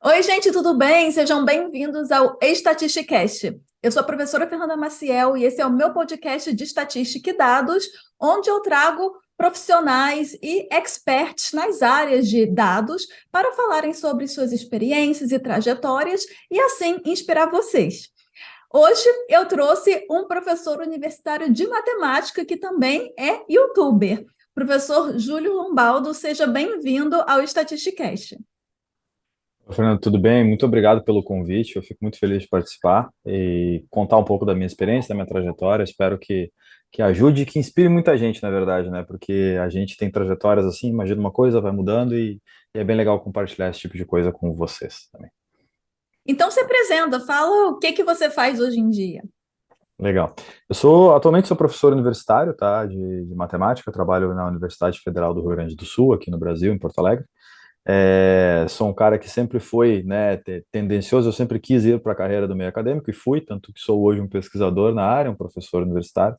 Oi, gente, tudo bem? Sejam bem-vindos ao Estatisticast. Eu sou a professora Fernanda Maciel e esse é o meu podcast de estatística e dados, onde eu trago profissionais e experts nas áreas de dados para falarem sobre suas experiências e trajetórias e assim inspirar vocês. Hoje eu trouxe um professor universitário de matemática que também é youtuber, professor Júlio Lombaldo. Seja bem-vindo ao Estatisticast. Fernando, tudo bem? Muito obrigado pelo convite. Eu fico muito feliz de participar e contar um pouco da minha experiência, da minha trajetória. Espero que ajude e que inspire muita gente, na verdade, né? Porque a gente tem trajetórias assim, imagina uma coisa, vai mudando e é bem legal compartilhar esse tipo de coisa com vocês também. Então se apresenta, fala o que você faz hoje em dia. Legal. Atualmente sou professor universitário, tá? De matemática. Eu trabalho na Universidade Federal do Rio Grande do Sul, aqui no Brasil, em Porto Alegre. Sou um cara que sempre foi, né, tendencioso, eu sempre quis ir para a carreira do meio acadêmico e fui, tanto que sou hoje um pesquisador na área, um professor universitário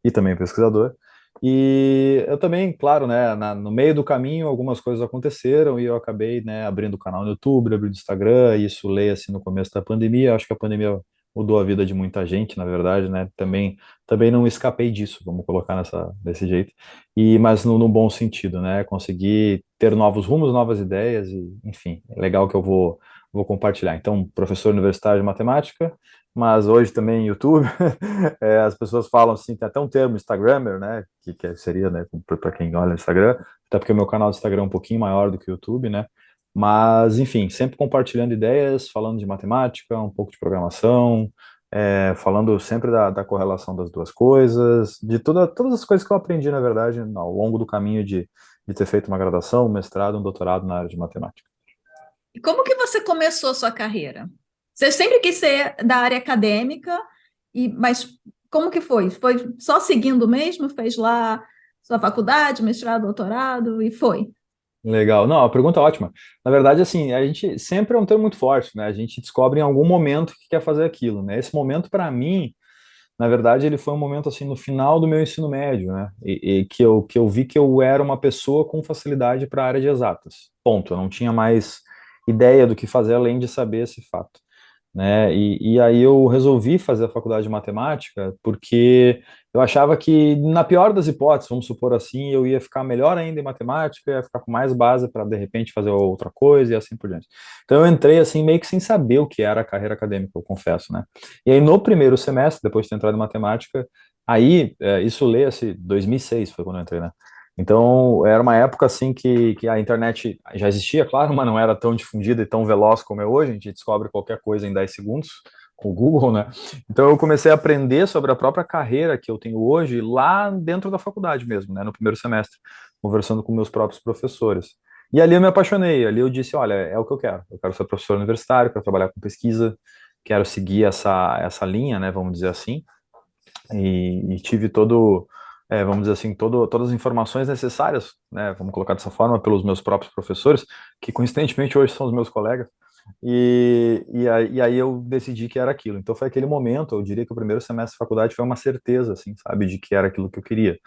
e também pesquisador. E eu também, claro, né, no meio do caminho algumas coisas aconteceram e eu acabei, né, abrindo o canal no YouTube, abrindo o Instagram, e isso leia-se no começo da pandemia. Acho que a pandemia mudou a vida de muita gente, na verdade, né? Também não escapei disso, vamos colocar desse jeito. Mas no bom sentido, né? Conseguir ter novos rumos, novas ideias e, enfim, é legal que vou compartilhar. Então, professor universitário de matemática, mas hoje também YouTube. As pessoas falam assim, tem até um termo Instagrammer, né? Que seria, né? Para quem olha no Instagram, até porque o meu canal do Instagram é um pouquinho maior do que o YouTube, né? Mas, enfim, sempre compartilhando ideias, falando de matemática, um pouco de programação, falando sempre da correlação das duas coisas, de todas as coisas que eu aprendi, na verdade, ao longo do caminho de ter feito uma graduação, um mestrado, um doutorado na área de matemática. E como que você começou a sua carreira? Você sempre quis ser da área acadêmica, mas como que foi? Foi só seguindo mesmo? Fez lá sua faculdade, mestrado, doutorado e foi? Legal. Não, a pergunta é ótima. Na verdade, assim, a gente sempre é um termo muito forte, né? A gente descobre em algum momento que quer fazer aquilo, né? Esse momento, para mim, na verdade, ele foi um momento, assim, no final do meu ensino médio, né? E que eu vi que eu era uma pessoa com facilidade para a área de exatas. Ponto. Eu não tinha mais ideia do que fazer além de saber esse fato, né? E aí eu resolvi fazer a faculdade de matemática porque eu achava que, na pior das hipóteses, vamos supor assim, eu ia ficar melhor ainda em matemática, ia ficar com mais base para de repente fazer outra coisa e assim por diante. Então eu entrei assim meio que sem saber o que era a carreira acadêmica, eu confesso, né? E aí no primeiro semestre, depois de ter entrado em matemática, aí isso leia-se 2006 foi quando eu entrei, né? Então, era uma época assim que a internet já existia, claro, mas não era tão difundida e tão veloz como é hoje. A gente descobre qualquer coisa em 10 segundos com o Google, né? Então, eu comecei a aprender sobre a própria carreira que eu tenho hoje lá dentro da faculdade mesmo, né? No primeiro semestre, conversando com meus próprios professores. E ali eu me apaixonei. Ali eu disse, olha, é o que eu quero. Eu quero ser professor universitário, quero trabalhar com pesquisa, quero seguir essa linha, né? Vamos dizer assim e tive vamos dizer assim, todas as informações necessárias, né, vamos colocar dessa forma, pelos meus próprios professores, que coincidentemente hoje são os meus colegas, e aí eu decidi que era aquilo. Então foi aquele momento, eu diria que o primeiro semestre de faculdade foi uma certeza, assim, sabe, de que era aquilo que eu queria.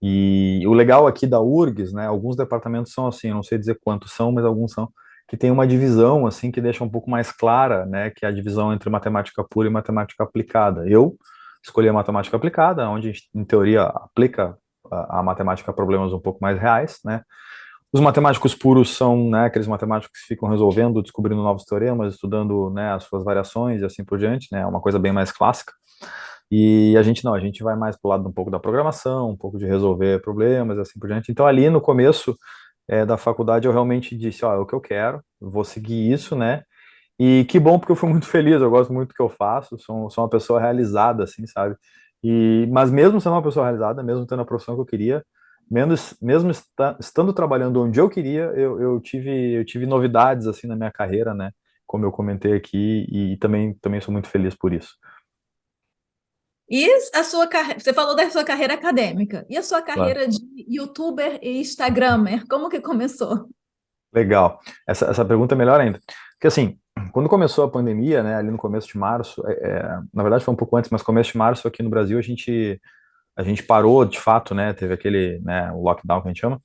E o legal aqui da URGS, né, alguns departamentos são assim, eu não sei dizer quantos são, mas alguns são, que tem uma divisão, assim, que deixa um pouco mais clara, né, que é a divisão entre matemática pura e matemática aplicada. Eu escolhi a matemática aplicada, onde a gente, em teoria, aplica a matemática a problemas um pouco mais reais, né. Os matemáticos puros são, né, aqueles matemáticos que ficam resolvendo, descobrindo novos teoremas, estudando, né, as suas variações e assim por diante, né, é uma coisa bem mais clássica. E a gente não, a gente vai mais para o lado um pouco da programação, um pouco de resolver problemas, assim por diante. Então, ali no começo da faculdade, eu realmente disse, ó, é o que eu quero, vou seguir isso, né? E que bom, porque eu fui muito feliz, eu gosto muito do que eu faço, sou uma pessoa realizada, assim, sabe? Mas mesmo sendo uma pessoa realizada, mesmo tendo a profissão que eu queria, mesmo estando trabalhando onde eu queria, eu tive novidades, assim, na minha carreira, né? Como eu comentei aqui, e também sou muito feliz por isso. E a sua carreira, você falou da sua carreira acadêmica, e a sua Claro. carreira de youtuber e instagramer, como que começou? Legal. Essa pergunta é melhor ainda. Porque assim, quando começou a pandemia, né, ali no começo de março, na verdade foi um pouco antes, mas começo de março aqui no Brasil a gente parou de fato, né, teve aquele, né, o lockdown que a gente chama,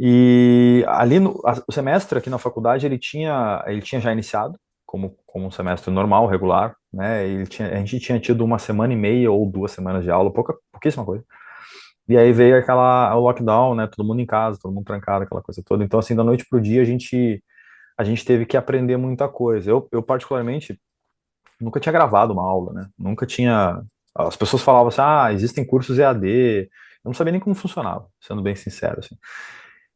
E ali o semestre aqui na faculdade ele tinha já iniciado como um semestre normal, regular, né? A gente tinha tido uma semana e meia ou 2 semanas de aula, pouquíssima coisa. E aí veio o lockdown, né? Todo mundo em casa, todo mundo trancado, aquela coisa toda. Então, assim, da noite pro dia a gente teve que aprender muita coisa. Eu particularmente nunca tinha gravado uma aula, né? Nunca tinha. As pessoas falavam assim, existem cursos EAD. Eu não sabia nem como funcionava, sendo bem sincero, assim.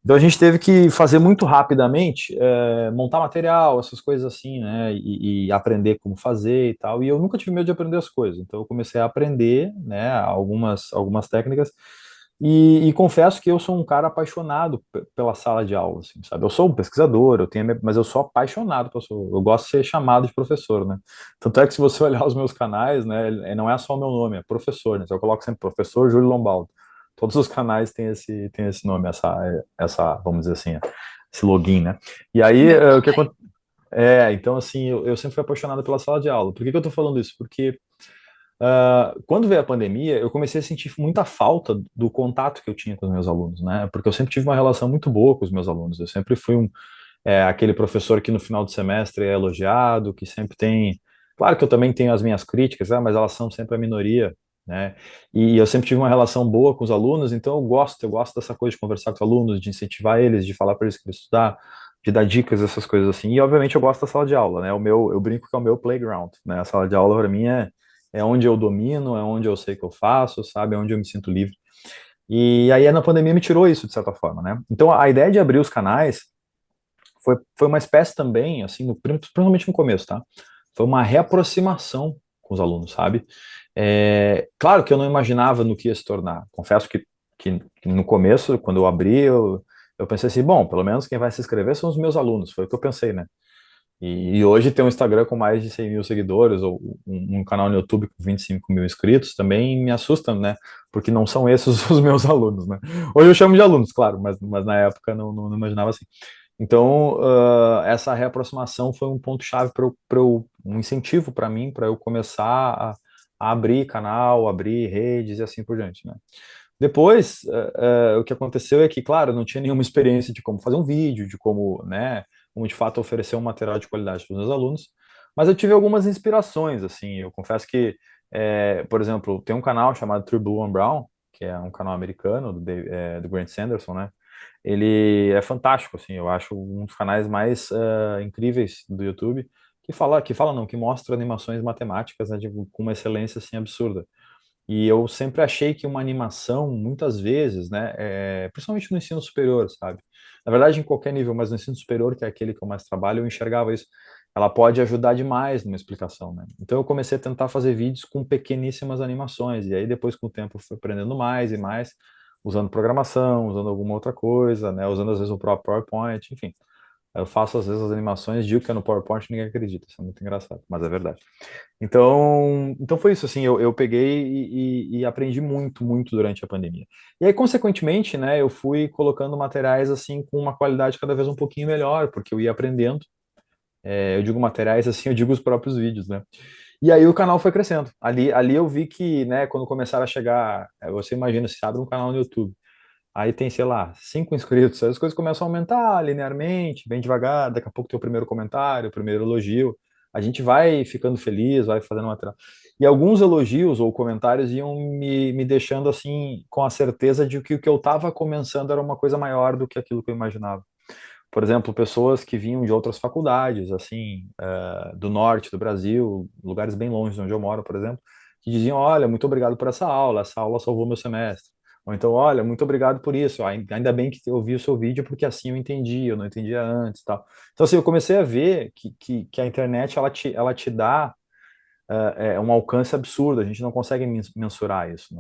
Então a gente teve que fazer muito rapidamente, montar material, essas coisas assim, né? E aprender como fazer e tal. E eu nunca tive medo de aprender as coisas. Então eu comecei a aprender, né? Algumas técnicas. E confesso que eu sou um cara apaixonado pela sala de aula, assim, sabe? Eu sou um pesquisador, mas eu sou apaixonado, eu gosto de ser chamado de professor, né? Tanto é que se você olhar os meus canais, né, não é só o meu nome, é professor, né? Então eu coloco sempre professor Júlio Lombaldo. Todos os canais têm esse nome, vamos dizer assim, esse login, né? E aí, Meu o que também. acontece? Então assim, eu sempre fui apaixonado pela sala de aula. Por que que eu tô falando isso? Porque quando veio a pandemia, eu comecei a sentir muita falta do contato que eu tinha com os meus alunos, né? Porque eu sempre tive uma relação muito boa com os meus alunos. Eu sempre fui aquele professor que no final do semestre é elogiado, que sempre tem. Claro que eu também tenho as minhas críticas, mas elas são sempre a minoria, né? E eu sempre tive uma relação boa com os alunos, então eu gosto dessa coisa de conversar com os alunos, de incentivar eles, de falar para eles que eles estudar, de dar dicas, essas coisas assim. E obviamente eu gosto da sala de aula, né? Eu brinco que é o meu playground, né? A sala de aula para mim é onde eu domino, é onde eu sei que eu faço, sabe? É onde eu me sinto livre. E aí na pandemia me tirou isso, de certa forma, né? Então a ideia de abrir os canais foi uma espécie também, assim, principalmente no começo, tá? Foi uma reaproximação com os alunos, sabe? Claro que eu não imaginava no que ia se tornar. Confesso que no começo, quando eu abri, eu pensei assim, bom, pelo menos quem vai se inscrever são os meus alunos, foi o que eu pensei, né? E hoje ter um Instagram com mais de 100 mil seguidores, ou um canal no YouTube com 25 mil inscritos, também me assusta, né? Porque não são esses os meus alunos, né? Hoje eu chamo de alunos, claro, mas na época não imaginava assim. Então, essa reaproximação foi um ponto-chave um incentivo para mim, para eu começar a abrir canal, abrir redes e assim por diante, né? Depois, o que aconteceu é que, claro, eu não tinha nenhuma experiência de como fazer um vídeo, de como, né, como de fato oferecer um material de qualidade para os meus alunos, mas eu tive algumas inspirações, assim, eu confesso que, por exemplo, tem um canal chamado True Blue and Brown, que é um canal americano do Grant Sanderson, né? Ele é fantástico, assim, eu acho um dos canais mais incríveis do YouTube, que fala não, que mostra animações matemáticas, né, com uma excelência assim absurda. E eu sempre achei que uma animação, muitas vezes, né, principalmente no ensino superior, sabe? Na verdade, em qualquer nível, mas no ensino superior, que é aquele que eu mais trabalho, eu enxergava isso. Ela pode ajudar demais numa explicação, né? Então eu comecei a tentar fazer vídeos com pequeníssimas animações, e aí depois com o tempo eu fui aprendendo mais e mais, usando programação, usando alguma outra coisa, né? Usando às vezes o próprio PowerPoint, enfim. Eu faço às vezes as animações, digo que é no PowerPoint, ninguém acredita, isso é muito engraçado, mas é verdade. Então foi isso, assim, eu peguei e aprendi muito, muito durante a pandemia. E aí, consequentemente, né, eu fui colocando materiais, assim, com uma qualidade cada vez um pouquinho melhor, porque eu ia aprendendo. Eu digo materiais, assim, eu digo os próprios vídeos, né? E aí o canal foi crescendo. Ali eu vi que, né, quando começaram a chegar, você imagina, se abre um canal no YouTube, aí tem, sei lá, 5 inscritos, aí as coisas começam a aumentar linearmente, bem devagar, daqui a pouco tem o primeiro comentário, o primeiro elogio, a gente vai ficando feliz, vai fazendo material. E alguns elogios ou comentários iam me deixando assim, com a certeza de que o que eu estava começando era uma coisa maior do que aquilo que eu imaginava. Por exemplo, pessoas que vinham de outras faculdades, assim, do norte do Brasil, lugares bem longe de onde eu moro, por exemplo, que diziam: Olha, muito obrigado por essa aula salvou meu semestre. Ou então, olha, muito obrigado por isso. Ainda bem que eu vi o seu vídeo, porque assim eu entendi, eu não entendia antes, tal. Então, assim, eu comecei a ver que a internet ela te dá um alcance absurdo, a gente não consegue mensurar isso.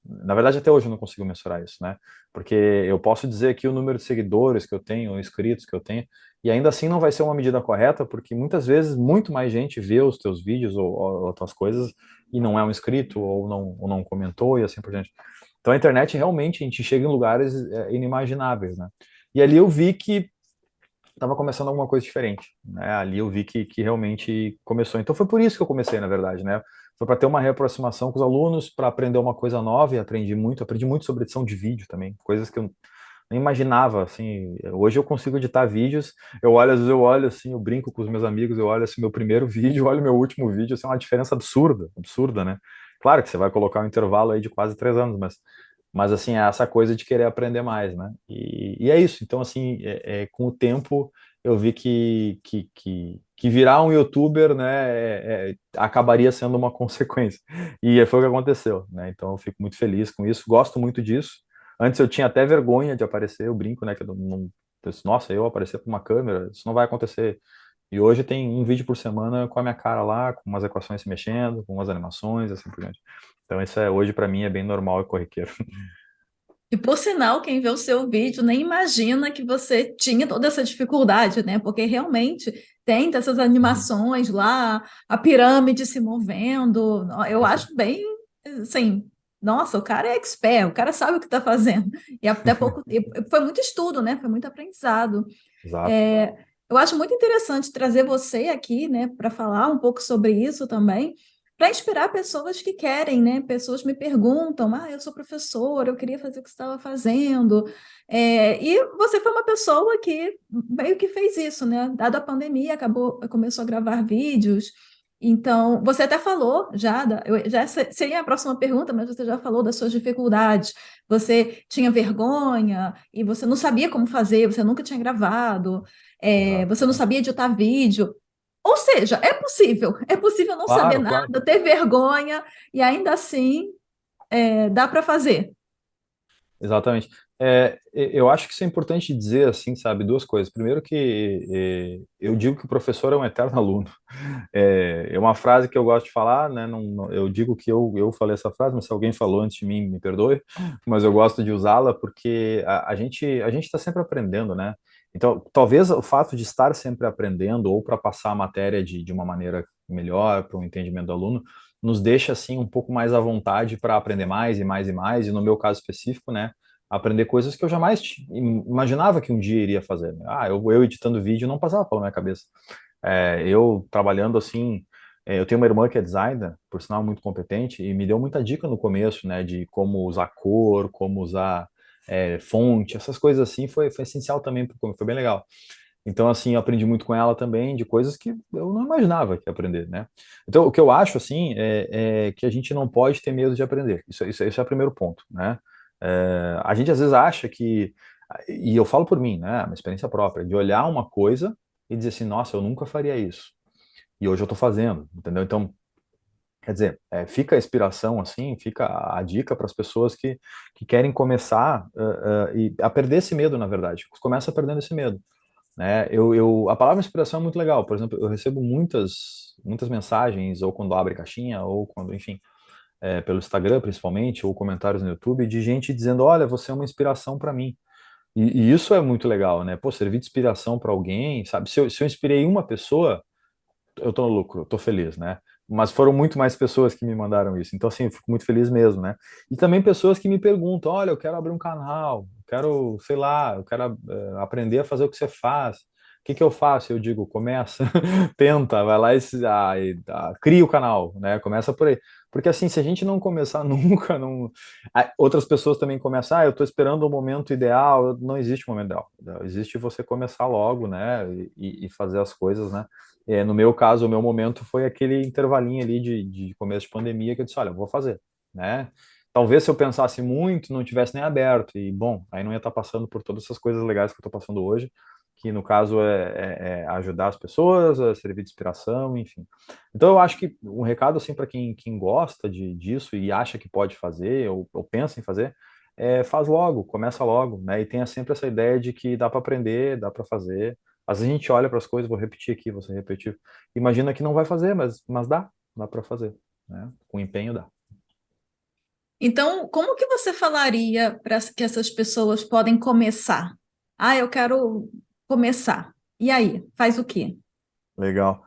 Na verdade, até hoje eu não consigo mensurar isso, né? Porque eu posso dizer aqui o número de seguidores que eu tenho, inscritos que eu tenho, e ainda assim não vai ser uma medida correta, porque muitas vezes muito mais gente vê os teus vídeos ou as tuas coisas e não é um inscrito ou não comentou e assim por diante. Então a internet realmente a gente chega em lugares inimagináveis, né? E ali eu vi que estava começando alguma coisa diferente, né? Ali eu vi que realmente começou. Então foi por isso que eu comecei, na verdade, né? Foi para ter uma reaproximação com os alunos, para aprender uma coisa nova e aprendi muito sobre edição de vídeo também, coisas que eu nem imaginava, assim, hoje eu consigo editar vídeos, às vezes eu olho assim, eu brinco com os meus amigos, eu olho assim meu primeiro vídeo, olho meu último vídeo, assim, é uma diferença absurda, absurda, né? Claro que você vai colocar um intervalo aí de quase 3 anos, mas assim, é essa coisa de querer aprender mais, né? E é isso, então assim, com o tempo eu vi que virar um youtuber, né, acabaria sendo uma consequência. E foi o que aconteceu, né? Então eu fico muito feliz com isso, gosto muito disso. Antes eu tinha até vergonha de aparecer, eu brinco, né, que eu não, nossa, eu aparecer com uma câmera, isso não vai acontecer. E hoje tem um vídeo por semana com a minha cara lá, com umas equações se mexendo, com umas animações, assim por diante. Então isso hoje para mim é bem normal e corriqueiro. E por sinal, quem vê o seu vídeo nem imagina que você tinha toda essa dificuldade, né? Porque realmente tem essas Uhum. animações lá, a pirâmide se movendo. Eu acho bem, assim, nossa, o cara é expert, o cara sabe o que está fazendo. E até pouco, e foi muito estudo, né? Foi muito aprendizado. Exato. É, eu acho muito interessante trazer você aqui, né, para falar um pouco sobre isso também, para inspirar pessoas que querem, né? Pessoas me perguntam, eu sou professora, eu queria fazer o que você estava fazendo. E você foi uma pessoa que meio que fez isso, né? Dado a pandemia, começou a gravar vídeos. Então, você até falou já, seria a próxima pergunta, mas você já falou das suas dificuldades. Você tinha vergonha e você não sabia como fazer, você nunca tinha gravado, Exato. você não sabia editar vídeo. Ou seja, é possível não saber Claro, claro. nada, ter vergonha e ainda assim dá para fazer. Exatamente. Eu acho que isso é importante dizer, assim, sabe, duas coisas. Primeiro que eu digo que o professor é um eterno aluno. É uma frase que eu gosto de falar, né? Eu digo que eu falei essa frase, mas se alguém falou antes de mim, me perdoe. Mas eu gosto de usá-la porque a gente está sempre aprendendo, né? Então, talvez o fato de estar sempre aprendendo ou para passar a matéria de uma maneira melhor, para o entendimento do aluno, nos deixa assim um pouco mais à vontade para aprender mais e mais e mais. E no meu caso específico, né? Aprender coisas que eu jamais imaginava que um dia iria fazer. Eu editando vídeo não passava pela minha cabeça. Eu trabalhando assim, eu tenho uma irmã que é designer, por sinal muito competente, e me deu muita dica no começo, né, de como usar cor, como usar fonte, essas coisas assim, foi essencial também, porque foi bem legal. Então, assim, eu aprendi muito com ela também, de coisas que eu não imaginava que ia aprender, né? Então, o que eu acho, assim, é que a gente não pode ter medo de aprender. Isso é o primeiro ponto, né? A gente às vezes acha que, e eu falo por mim, né, uma experiência própria, de olhar uma coisa e dizer assim, nossa, eu nunca faria isso. E hoje eu estou fazendo, entendeu? Então, quer dizer, fica a inspiração, assim, fica a dica para as pessoas que querem começar e a perder esse medo, na verdade. Começa perdendo esse medo, né? A palavra inspiração é muito legal. Por exemplo, eu recebo muitas mensagens, ou quando abre caixinha, ou quando, enfim, pelo Instagram principalmente, ou comentários no YouTube, de gente dizendo, olha, você é uma inspiração para mim. E isso é muito legal, né? Pô, servir de inspiração para alguém, sabe? Se eu inspirei uma pessoa, eu tô no lucro, eu tô feliz, né? Mas foram muito mais pessoas que me mandaram isso. Então, assim, eu fico muito feliz mesmo, né? E também pessoas que me perguntam: olha, eu quero abrir um canal, eu quero, sei lá, eu quero aprender a fazer o que você faz. O que que eu faço? Eu digo, começa, tenta, vai lá cria o canal, né? Começa por aí. Porque assim, se a gente não começar nunca, não... outras pessoas também começam, eu tô esperando o momento ideal. Não existe momento ideal. Existe você começar logo, né? E fazer as coisas, né? No meu caso, o meu momento foi aquele intervalinho ali de começo de pandemia que eu disse, olha, eu vou fazer, né? Talvez se eu pensasse muito, não tivesse nem aberto, e bom, aí não ia estar passando por todas essas coisas legais que eu estou passando hoje, que no caso é ajudar as pessoas, a servir de inspiração, enfim. Então eu acho que um recado assim para quem gosta disso e acha que pode fazer, ou pensa em fazer, faz logo, começa logo, né? E tenha sempre essa ideia de que dá para aprender, dá para fazer. Às vezes a gente olha para as coisas, vou repetir aqui, você repetir. Imagina que não vai fazer, mas dá para fazer, né? Com empenho dá. Então, como que você falaria para que essas pessoas podem começar? Eu quero começar. E aí, faz o quê? Legal.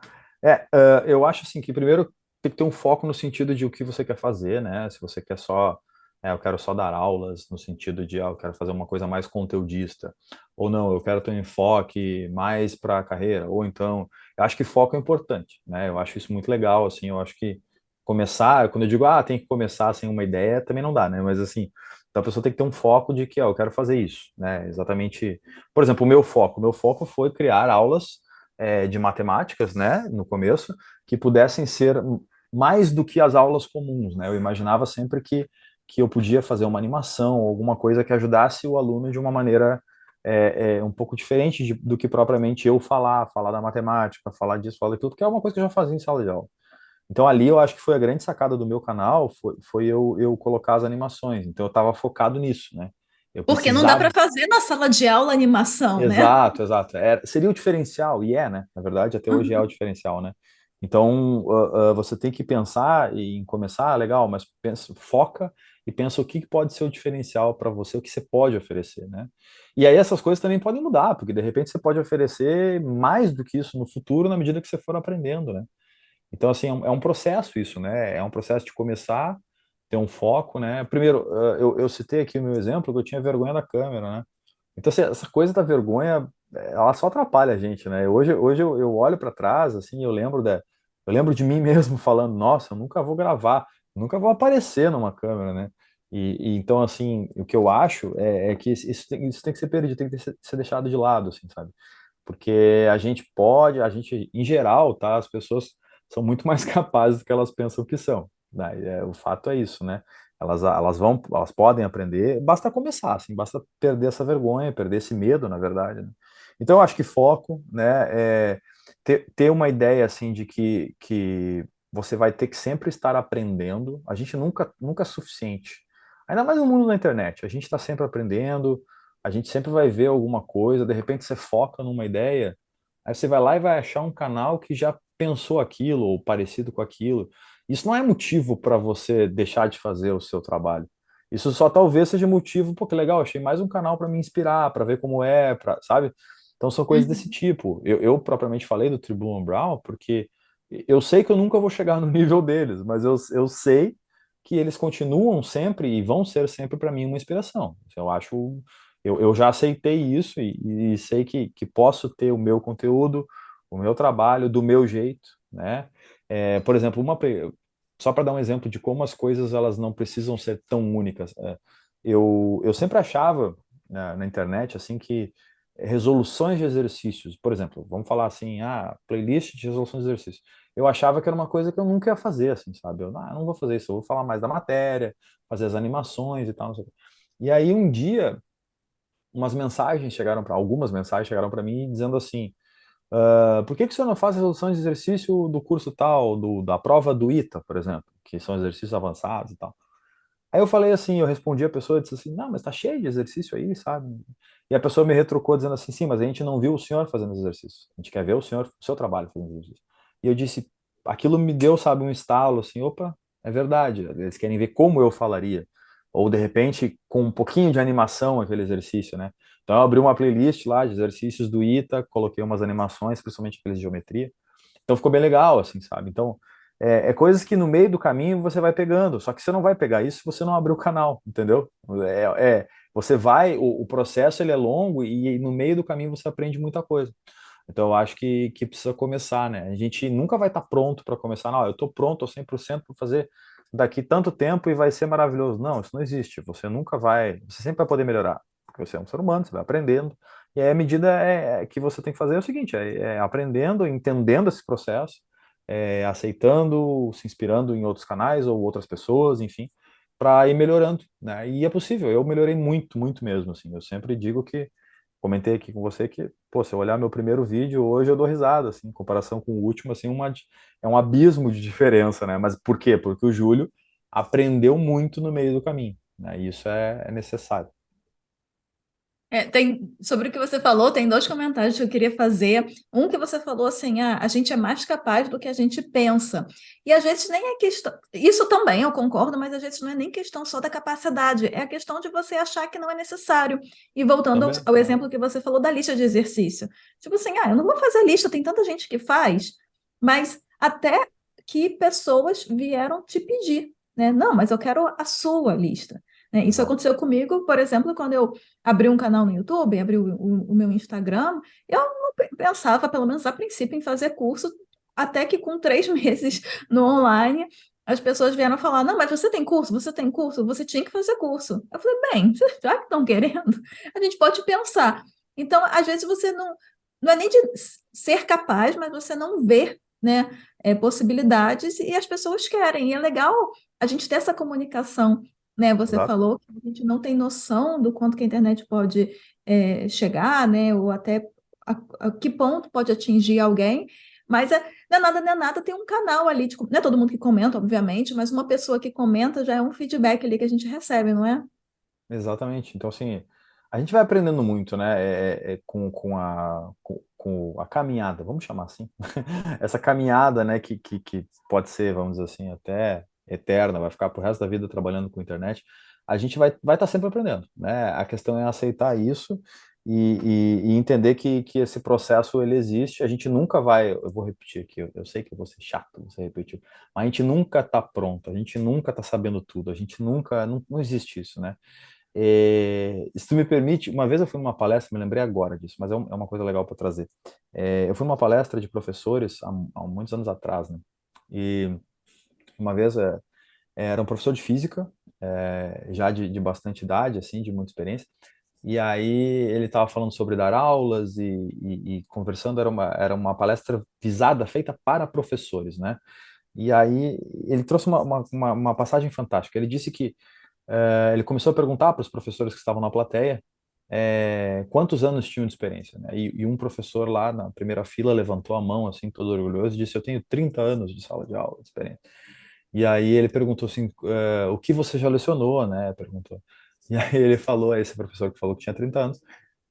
Eu acho assim que primeiro tem que ter um foco no sentido de o que você quer fazer, né? Se você quer só, eu quero só dar aulas, no sentido de, eu quero fazer uma coisa mais conteudista, ou não, eu quero ter um enfoque mais para a carreira, ou então, eu acho que foco é importante, né? Eu acho isso muito legal, assim, eu acho que começar, quando eu digo, tem que começar sem uma ideia, também não dá, né? Mas assim, Então a pessoa tem que ter um foco de que, ó, eu quero fazer isso, né? Exatamente. Por exemplo, o meu foco foi criar aulas de matemáticas, né, no começo, que pudessem ser mais do que as aulas comuns, né? Eu imaginava sempre que eu podia fazer uma animação, alguma coisa que ajudasse o aluno de uma maneira um pouco diferente do que propriamente eu falar da matemática, falar disso, falar daquilo, que é uma coisa que eu já fazia em sala de aula. Então ali eu acho que foi a grande sacada do meu canal, foi eu colocar as animações. Então eu estava focado nisso, né? Eu Porque não dá para precisava. fazer na sala de aula animação, né? Exato, exato. Seria o diferencial, e né? Na verdade, até hoje é o Uhum. diferencial, né? Então, você tem que pensar em começar, legal, mas pensa, foca e pensa o que pode ser o diferencial para você, o que você pode oferecer, né? E aí essas coisas também podem mudar, porque de repente você pode oferecer mais do que isso no futuro na medida que você for aprendendo, né? Então, assim, é um processo isso, né? É um processo de começar, ter um foco, né? Primeiro, eu citei aqui o meu exemplo, que eu tinha vergonha da câmera, né? Então, assim, essa coisa da vergonha, ela só atrapalha a gente, né? Hoje eu olho para trás, assim, eu lembro de mim mesmo falando, nossa, eu nunca vou gravar, nunca vou aparecer numa câmera, né? Então, assim, o que eu acho é que isso tem que ser perdido, tem que ser deixado de lado, assim, sabe? Porque a gente, em geral, tá? As pessoas são muito mais capazes do que elas pensam que são, né? O fato é isso, né? Elas podem aprender, basta começar, assim, basta perder essa vergonha, perder esse medo, na verdade, né? Então, eu acho que foco, né, ter uma ideia, assim, de que você vai ter que sempre estar aprendendo, a gente nunca é suficiente, ainda mais no mundo da internet, a gente está sempre aprendendo, a gente sempre vai ver alguma coisa, de repente você foca numa ideia, aí você vai lá e vai achar um canal que já pensou aquilo ou parecido com aquilo. Isso não é motivo para você deixar de fazer o seu trabalho. Isso só talvez seja motivo, pô, que legal, achei mais um canal para me inspirar, para ver como é, sabe? Então são coisas desse Uhum. tipo. Eu propriamente falei do Tribune Brown porque eu sei que eu nunca vou chegar no nível deles, mas eu sei que eles continuam sempre e vão ser sempre para mim uma inspiração. Eu acho, eu já aceitei isso e sei que posso ter o meu conteúdo, o meu trabalho do meu jeito, né? Por exemplo, só para dar um exemplo de como as coisas elas não precisam ser tão únicas. Eu sempre achava na internet assim que resoluções de exercícios, por exemplo, vamos falar assim, playlist de resoluções de exercícios. Eu achava que era uma coisa que eu nunca ia fazer, assim, sabe? Eu não vou fazer isso, eu vou falar mais da matéria, fazer as animações e tal, não sei o quê. E aí um dia algumas mensagens chegaram para mim dizendo assim, por que que você não faz resolução de exercício do curso tal, da prova do ITA, por exemplo, que são exercícios avançados e tal? Aí eu falei assim, eu respondi a pessoa e disse assim, não, mas tá cheio de exercício aí, sabe? E a pessoa me retrucou dizendo assim, sim, mas a gente não viu o senhor fazendo os exercícios. A gente quer ver o seu trabalho fazendo exercício. E eu disse, aquilo me deu, sabe, um estalo, assim, opa, é verdade. Eles querem ver como eu falaria. Ou, de repente, com um pouquinho de animação aquele exercício, né? Então eu abri uma playlist lá de exercícios do ITA, coloquei umas animações, principalmente aqueles de geometria. Então ficou bem legal, assim, sabe? Então, coisas que no meio do caminho você vai pegando, só que você não vai pegar isso se você não abrir o canal, entendeu? Você vai, o processo ele é longo e no meio do caminho você aprende muita coisa. Então eu acho que precisa começar, né? A gente nunca vai estar pronto para começar, não, eu estou pronto, 100% para fazer daqui tanto tempo e vai ser maravilhoso. Não, isso não existe. Você sempre vai poder melhorar, porque você é um ser humano, você vai aprendendo. E aí a medida que você tem que fazer é o seguinte, aprendendo, entendendo esse processo, aceitando, se inspirando em outros canais ou outras pessoas, enfim, para ir melhorando, né? E é possível, eu melhorei muito, muito mesmo, assim. Eu sempre digo que, comentei aqui com você que, pô, se eu olhar meu primeiro vídeo hoje eu dou risada, assim, em comparação com o último, assim, é um abismo de diferença, né? Mas por quê? Porque o Júlio aprendeu muito no meio do caminho, né? E isso é necessário. Sobre o que você falou, tem dois comentários que eu queria fazer. Um que você falou assim, a gente é mais capaz do que a gente pensa. E às vezes nem é questão. Isso também eu concordo, mas às vezes não é nem questão só da capacidade, é a questão de você achar que não é necessário. E voltando ao, Também. ao exemplo que você falou da lista de exercício. Tipo assim, eu não vou fazer lista, tem tanta gente que faz, mas até que pessoas vieram te pedir, né? Não, mas eu quero a sua lista. Né? Isso Exato. aconteceu comigo, por exemplo, quando eu abri um canal no YouTube, abri o meu Instagram, eu não pensava, pelo menos a princípio, em fazer curso, até que com 3 meses no online, as pessoas vieram falar, não, mas você tem curso, você tem curso, você tinha que fazer curso. Eu falei, bem, já que estão querendo, a gente pode pensar. Então, às vezes você não é nem de ser capaz, mas você não vê, né, possibilidades e as pessoas querem. E é legal a gente ter essa comunicação, né? Você Exato. falou que a gente não tem noção do quanto que a internet pode chegar, né? Ou até a que ponto pode atingir alguém, mas não é nada, tem um canal ali, não é todo mundo que comenta, obviamente, mas uma pessoa que comenta já é um feedback ali que a gente recebe, não é? Exatamente. Então, assim, a gente vai aprendendo muito, né? Com a caminhada, vamos chamar assim. Essa caminhada, né, que pode ser, vamos dizer assim, até eterna, vai ficar pro resto da vida trabalhando com internet. A gente vai estar sempre aprendendo, né? A questão é aceitar isso e entender que esse processo ele existe. A gente nunca vai, eu vou repetir aqui, eu sei que eu vou ser chato, você repetiu, mas a gente nunca está pronto, a gente nunca está sabendo tudo, a gente nunca, não existe isso, né? Se tu me permite, uma vez eu fui numa palestra, me lembrei agora disso, mas é uma coisa legal para trazer. Eu fui numa palestra de professores há muitos anos atrás, né? E uma vez era um professor de física, já de bastante idade, assim, de muita experiência. E aí ele estava falando sobre dar aulas e conversando, era uma palestra visada, feita para professores, né? E aí ele trouxe uma passagem fantástica. Ele disse que ele começou a perguntar para os professores que estavam na plateia quantos anos tinham de experiência, né? E um professor lá na primeira fila levantou a mão, assim, todo orgulhoso, e disse: Eu tenho 30 anos de sala de aula de experiência. E aí ele perguntou assim: o que você já lecionou, né? Perguntou. E aí ele falou, esse professor que falou que tinha 30 anos,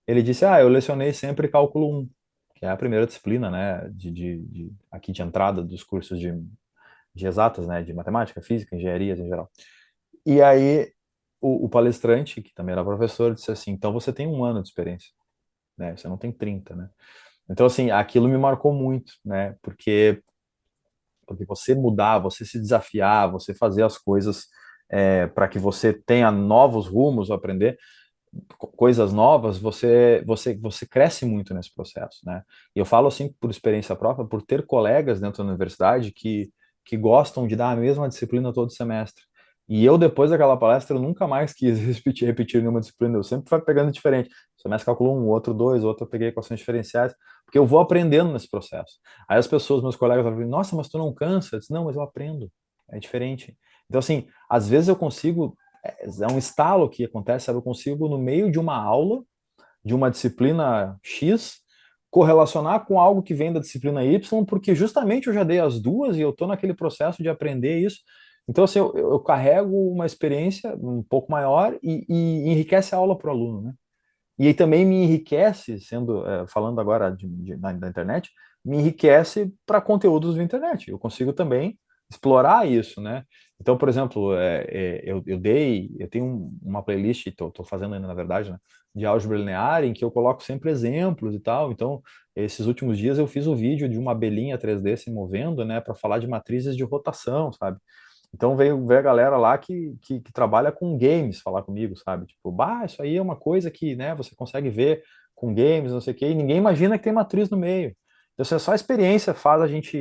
ele disse: eu lecionei sempre cálculo 1, que é a primeira disciplina, né? Aqui de entrada dos cursos de exatas, né? De matemática, física, engenharias em geral. E aí o palestrante, que também era professor, disse assim: então você tem 1 ano de experiência, né? Você não tem 30, né? Então, assim, aquilo me marcou muito, né? Porque você mudar, você se desafiar, você fazer as coisas para que você tenha novos rumos, aprender coisas novas, você cresce muito nesse processo, né? E eu falo assim por experiência própria, por ter colegas dentro da universidade que gostam de dar a mesma disciplina todo semestre. E eu, depois daquela palestra, eu nunca mais quis repetir nenhuma disciplina, eu sempre fui pegando diferente. Semestre cálculo 1, outro 2, outro eu peguei equações diferenciais, porque eu vou aprendendo nesse processo. Aí as pessoas, meus colegas, falam: nossa, mas tu não cansa? Eu disse: não, mas eu aprendo, é diferente. Então, assim, às vezes eu consigo um estalo que acontece, sabe? Eu consigo, no meio de uma aula, de uma disciplina X, correlacionar com algo que vem da disciplina Y, porque justamente eu já dei as duas e eu estou naquele processo de aprender isso. Então, assim, eu carrego uma experiência um pouco maior e enriquece a aula para o aluno, né? E aí também me enriquece, falando agora da internet, me enriquece para conteúdos da internet. Eu consigo também explorar isso, né? Então, por exemplo, eu tenho uma playlist, estou fazendo ainda, na verdade, né, de álgebra linear, em que eu coloco sempre exemplos e tal. Então, esses últimos dias eu fiz um vídeo de uma abelhinha 3D se movendo, né, para falar de matrizes de rotação, sabe? Então veio a galera lá que trabalha com games falar comigo, sabe? Tipo, isso aí é uma coisa que, né, você consegue ver com games, não sei o quê, e ninguém imagina que tem matriz no meio. Então, assim, só a experiência faz a gente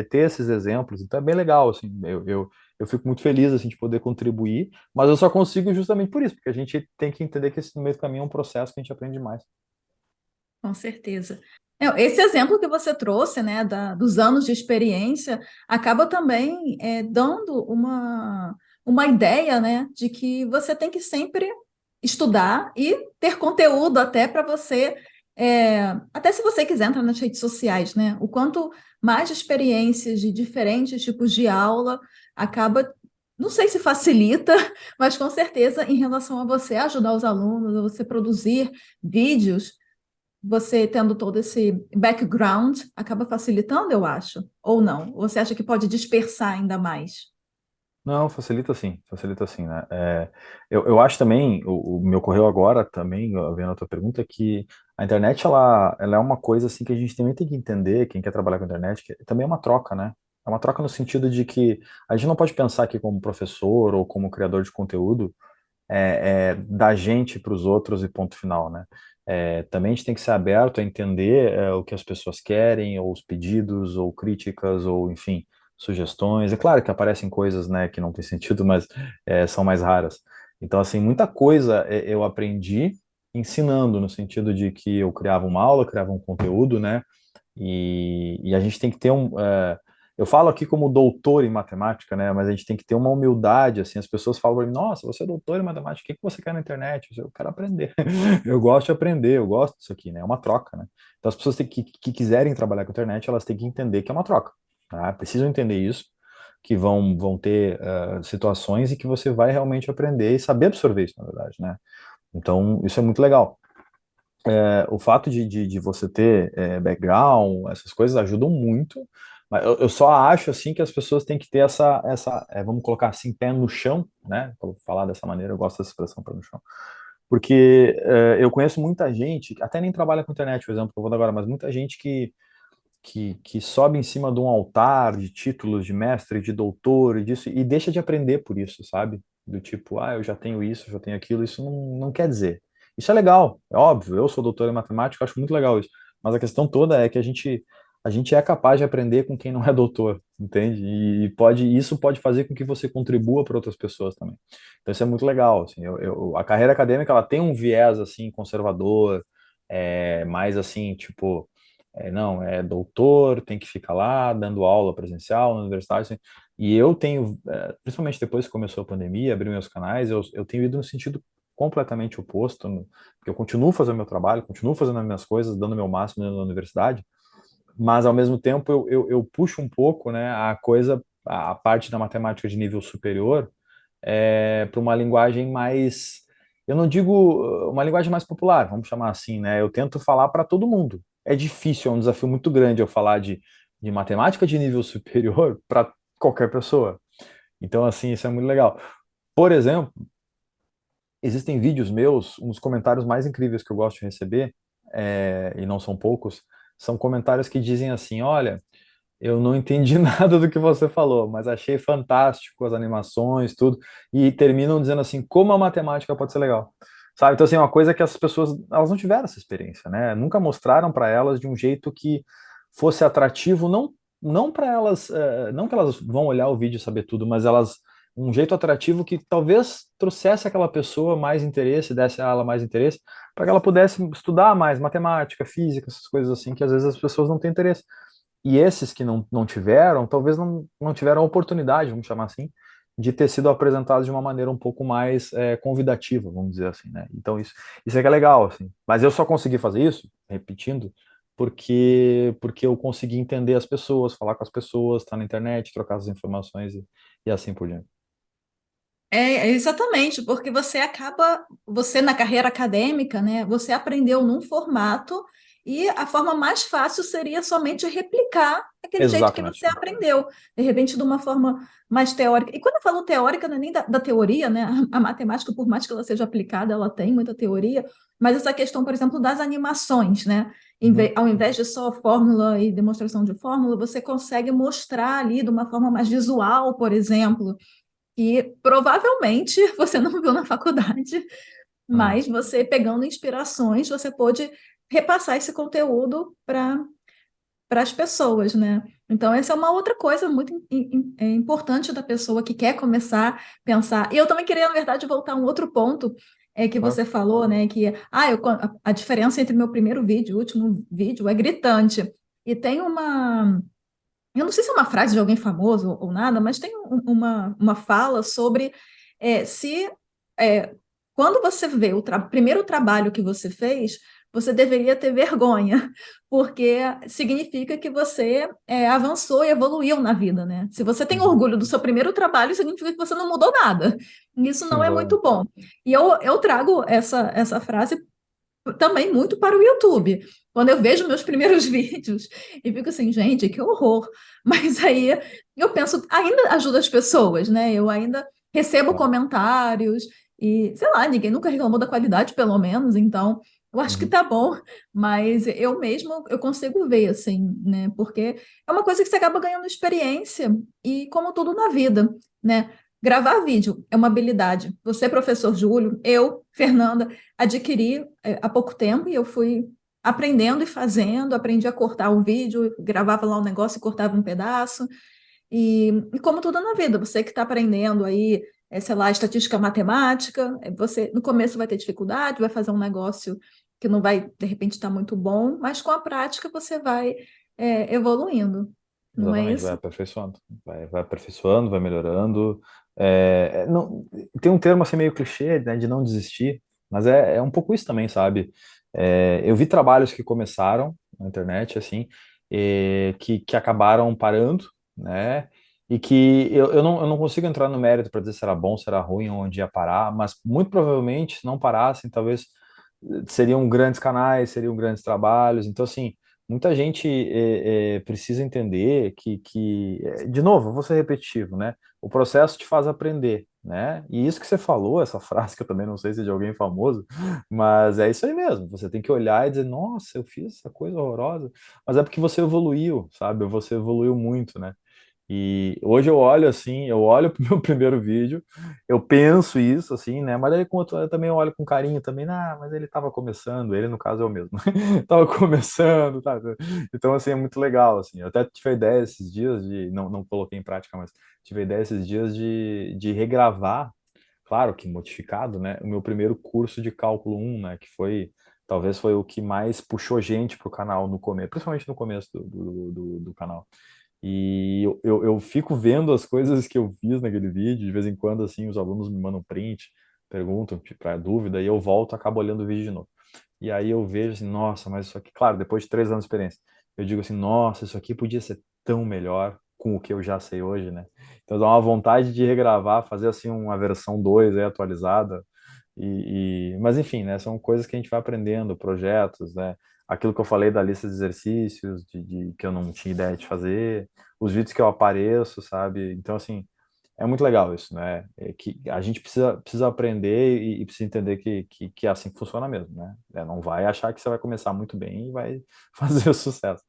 ter esses exemplos, então é bem legal, assim, eu fico muito feliz, assim, de poder contribuir, mas eu só consigo justamente por isso, porque a gente tem que entender que esse no meio do caminho é um processo que a gente aprende mais. Com certeza. Não, esse exemplo que você trouxe, né, dos anos de experiência, acaba também dando uma ideia, né, de que você tem que sempre estudar e ter conteúdo até para você, até se você quiser entrar nas redes sociais, né, o quanto mais experiências de diferentes tipos de aula acaba, não sei se facilita, mas com certeza em relação a você ajudar os alunos, a você produzir vídeos você tendo todo esse background acaba facilitando, eu acho, ou não? Você acha que pode dispersar ainda mais? Não, facilita sim, né? Eu acho também, me ocorreu agora também, vendo a tua pergunta, que a internet, ela é uma coisa assim que a gente também tem que entender, quem quer trabalhar com a internet, que também é uma troca, né? É uma troca no sentido de que a gente não pode pensar que como professor ou como criador de conteúdo, da gente para os outros e ponto final, né? Também a gente tem que ser aberto a entender o que as pessoas querem, ou os pedidos, ou críticas, ou enfim, sugestões. É claro que aparecem coisas, né, que não tem sentido, mas são mais raras. Então, assim, muita coisa eu aprendi ensinando, no sentido de que eu criava uma aula, criava um conteúdo, né, e a gente tem que ter eu falo aqui como doutor em matemática, né? Mas a gente tem que ter uma humildade, assim. As pessoas falam para mim, nossa, você é doutor em matemática, o que que você quer na internet? Eu quero aprender. Eu gosto de aprender, eu gosto disso aqui, né? É uma troca, né? Então as pessoas que quiserem trabalhar com a internet, elas têm que entender que é uma troca, tá? Precisam entender isso, que vão ter situações e que você vai realmente aprender e saber absorver isso, na verdade, né? Então, isso é muito legal. O fato de você ter background, essas coisas ajudam muito, mas eu só acho assim que as pessoas têm que ter vamos colocar assim, pé no chão, né? Vou falar dessa maneira, eu gosto dessa expressão, pé no chão, porque eu conheço muita gente, até nem trabalha com internet, por exemplo, que eu vou dar agora, mas muita gente que sobe em cima de um altar de títulos de mestre, de doutor e disso, e deixa de aprender por isso, sabe? Do tipo, eu já tenho isso, já tenho aquilo, isso não quer dizer. Isso é legal, é óbvio, eu sou doutor em matemática, eu acho muito legal isso, mas a questão toda é que a gente é capaz de aprender com quem não é doutor, entende? Isso pode fazer com que você contribua para outras pessoas também. Então isso é muito legal, assim, a carreira acadêmica, ela tem um viés, assim, conservador, mais assim, tipo, não, é doutor, tem que ficar lá dando aula presencial na universidade. Assim, e eu tenho, principalmente depois que começou a pandemia, abri meus canais, eu tenho ido no sentido completamente oposto, porque eu continuo fazendo meu trabalho, continuo fazendo as minhas coisas, dando meu máximo dentro da universidade, mas ao mesmo tempo eu puxo um pouco, né, a parte da matemática de nível superior, para uma linguagem mais, eu não digo uma linguagem mais popular, vamos chamar assim, né? Eu tento falar para todo mundo. É difícil, é um desafio muito grande eu falar de matemática de nível superior para qualquer pessoa. Então, assim, isso é muito legal. Por exemplo, existem vídeos meus, um dos comentários mais incríveis que eu gosto de receber, e não são poucos, são comentários que dizem assim: olha, eu não entendi nada do que você falou, mas achei fantástico as animações, tudo. E terminam dizendo assim, como a matemática pode ser legal. Sabe? Então, assim, é uma coisa que as pessoas, elas não tiveram essa experiência, né? Nunca mostraram para elas de um jeito que fosse atrativo, não para elas, não que elas vão olhar o vídeo e saber tudo, mas elas um jeito atrativo que talvez trouxesse aquela pessoa mais interesse, desse a ela mais interesse, para que ela pudesse estudar mais matemática, física, essas coisas assim, que às vezes as pessoas não têm interesse. E esses que não tiveram, talvez não tiveram a oportunidade, vamos chamar assim, de ter sido apresentados de uma maneira um pouco mais convidativa, vamos dizer assim, né? Então isso é que é legal, assim. Mas eu só consegui fazer isso, repetindo, porque eu consegui entender as pessoas, falar com as pessoas, estar na internet, trocar as informações e assim por diante. Exatamente, porque você na carreira acadêmica, né, você aprendeu num formato e a forma mais fácil seria somente replicar aquele jeito que Exatamente. você aprendeu, de repente de uma forma mais teórica. E quando eu falo teórica, não é nem da teoria, né? A matemática, por mais que ela seja aplicada, ela tem muita teoria, mas essa questão, por exemplo, das animações, né? Uhum. Ao invés de só fórmula e demonstração de fórmula, você consegue mostrar ali de uma forma mais visual, por exemplo que provavelmente você não viu na faculdade, É. mas você pegando inspirações, você pôde repassar esse conteúdo para as pessoas, né? Então, essa é uma outra coisa muito importante da pessoa que quer começar a pensar. E eu também queria, na verdade, voltar a um outro ponto que Claro. você falou, né? Que a diferença entre meu primeiro vídeo e o último vídeo é gritante. E tem eu não sei se é uma frase de alguém famoso ou nada, mas tem uma fala sobre se é, quando você vê o primeiro trabalho que você fez, você deveria ter vergonha, porque significa que você avançou e evoluiu na vida, né? Se você tem Uhum. orgulho do seu primeiro trabalho, significa que você não mudou nada. Isso não é muito Exatamente. bom. E eu trago essa frase também muito para o YouTube. Quando eu vejo meus primeiros vídeos e fico assim, gente, que horror. Mas aí eu penso, ainda ajuda as pessoas, né? Eu ainda recebo Claro. comentários e, sei lá, ninguém nunca reclamou da qualidade, pelo menos, então eu acho que Uhum. tá bom, mas eu mesmo eu consigo ver assim, né? Porque é uma coisa que você acaba ganhando experiência e como tudo na vida, né? Gravar vídeo é uma habilidade. Você, professor Júlio, eu, Fernanda, adquiri há pouco tempo e eu fui aprendendo e fazendo, aprendi a cortar o vídeo, gravava lá um negócio e cortava um pedaço. E como tudo na vida, você que está aprendendo aí, sei lá, estatística matemática, você no começo vai ter dificuldade, vai fazer um negócio que não vai, de repente, estar muito bom, mas com a prática você vai evoluindo, não é Exatamente, vai isso? aperfeiçoando, vai aperfeiçoando, vai melhorando. Não, tem um termo assim meio clichê, né, de não desistir, mas é um pouco isso também, sabe? Eu vi trabalhos que começaram na internet, assim, que acabaram parando, né? E que eu não consigo entrar no mérito para dizer se era bom, se era ruim, onde ia parar, mas muito provavelmente, se não parassem, talvez seriam grandes canais, seriam grandes trabalhos. Então, assim, muita gente precisa entender de novo, eu vou ser repetitivo, né? O processo te faz aprender, né? E isso que você falou, essa frase que eu também não sei se é de alguém famoso, mas é isso aí mesmo. Você tem que olhar e dizer, nossa, eu fiz essa coisa horrorosa, mas é porque você evoluiu, sabe? Você evoluiu muito, né? E hoje eu olho assim, eu olho pro meu primeiro vídeo, eu penso isso assim, né? Mas aí eu também olho com carinho também, mas ele estava começando, ele no caso é o mesmo, tava começando, tá? Então assim é muito legal assim. Eu até tive a ideia esses dias de, não coloquei em prática, mas tive a ideia esses dias de regravar, claro que modificado, né? O meu primeiro curso de cálculo um, né? Que foi talvez foi o que mais puxou gente pro canal no começo, principalmente no começo do canal. E eu fico vendo as coisas que eu fiz naquele vídeo, de vez em quando, assim, os alunos me mandam print, perguntam para dúvida, e eu volto, acabo olhando o vídeo de novo. E aí eu vejo assim, nossa, mas isso aqui, claro, depois de 3 anos de experiência, eu digo assim, nossa, isso aqui podia ser tão melhor com o que eu já sei hoje, né? Então dá uma vontade de regravar, fazer assim uma versão 2 aí atualizada, mas enfim, né? São coisas que a gente vai aprendendo, projetos, né? Aquilo que eu falei da lista de exercícios, que eu não tinha ideia de fazer, os vídeos que eu apareço, sabe? Então, assim, é muito legal isso, né? Que a gente precisa aprender e precisa entender que é assim que funciona mesmo, né? Não vai achar que você vai começar muito bem e vai fazer o sucesso.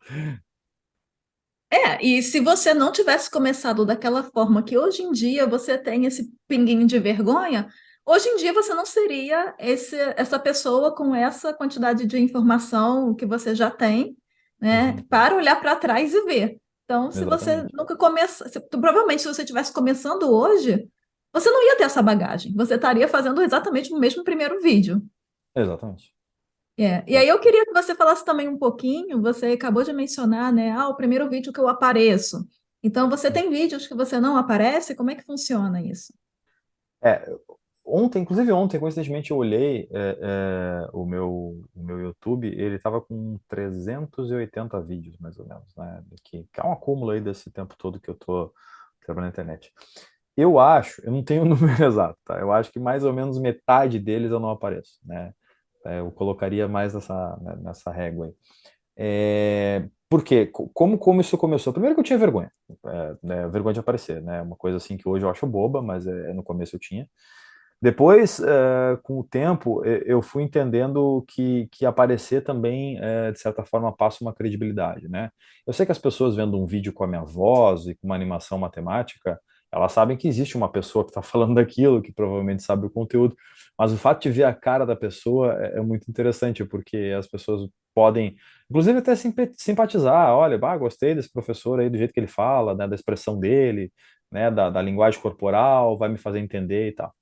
E se você não tivesse começado daquela forma que hoje em dia você tem esse pinguinho de vergonha, hoje em dia você não seria essa pessoa com essa quantidade de informação que você já tem, né, Uhum, para olhar para trás e ver. Então, se você exatamente. nunca começa, provavelmente se você estivesse começando hoje, você não ia ter essa bagagem. Você estaria fazendo exatamente o mesmo primeiro vídeo. Exatamente. E aí eu queria que você falasse também um pouquinho, você acabou de mencionar, né? Ah, o primeiro vídeo que eu apareço. Então, você tem vídeos que você não aparece? Como é que funciona isso? É, inclusive ontem, coincidentemente, eu olhei o meu YouTube, ele estava com 380 vídeos, mais ou menos, né? Que é um acúmulo aí desse tempo todo que eu tô trabalhando na internet. Eu não tenho o número exato, tá? Eu acho que mais ou menos metade deles eu não apareço, né? Eu colocaria mais nessa régua aí. Por quê? Como isso começou? Primeiro que eu tinha vergonha, né? Vergonha de aparecer, né? Uma coisa assim que hoje eu acho boba, mas no começo eu tinha. Depois, com o tempo, eu fui entendendo que aparecer também, de certa forma, passa uma credibilidade, né? Eu sei que as pessoas vendo um vídeo com a minha voz e com uma animação matemática, elas sabem que existe uma pessoa que está falando daquilo, que provavelmente sabe o conteúdo, mas o fato de ver a cara da pessoa é muito interessante, porque as pessoas podem, inclusive, até simpatizar. Olha, gostei desse professor aí, do jeito que ele fala, né, da expressão dele, né, da linguagem corporal, vai me fazer entender e tal.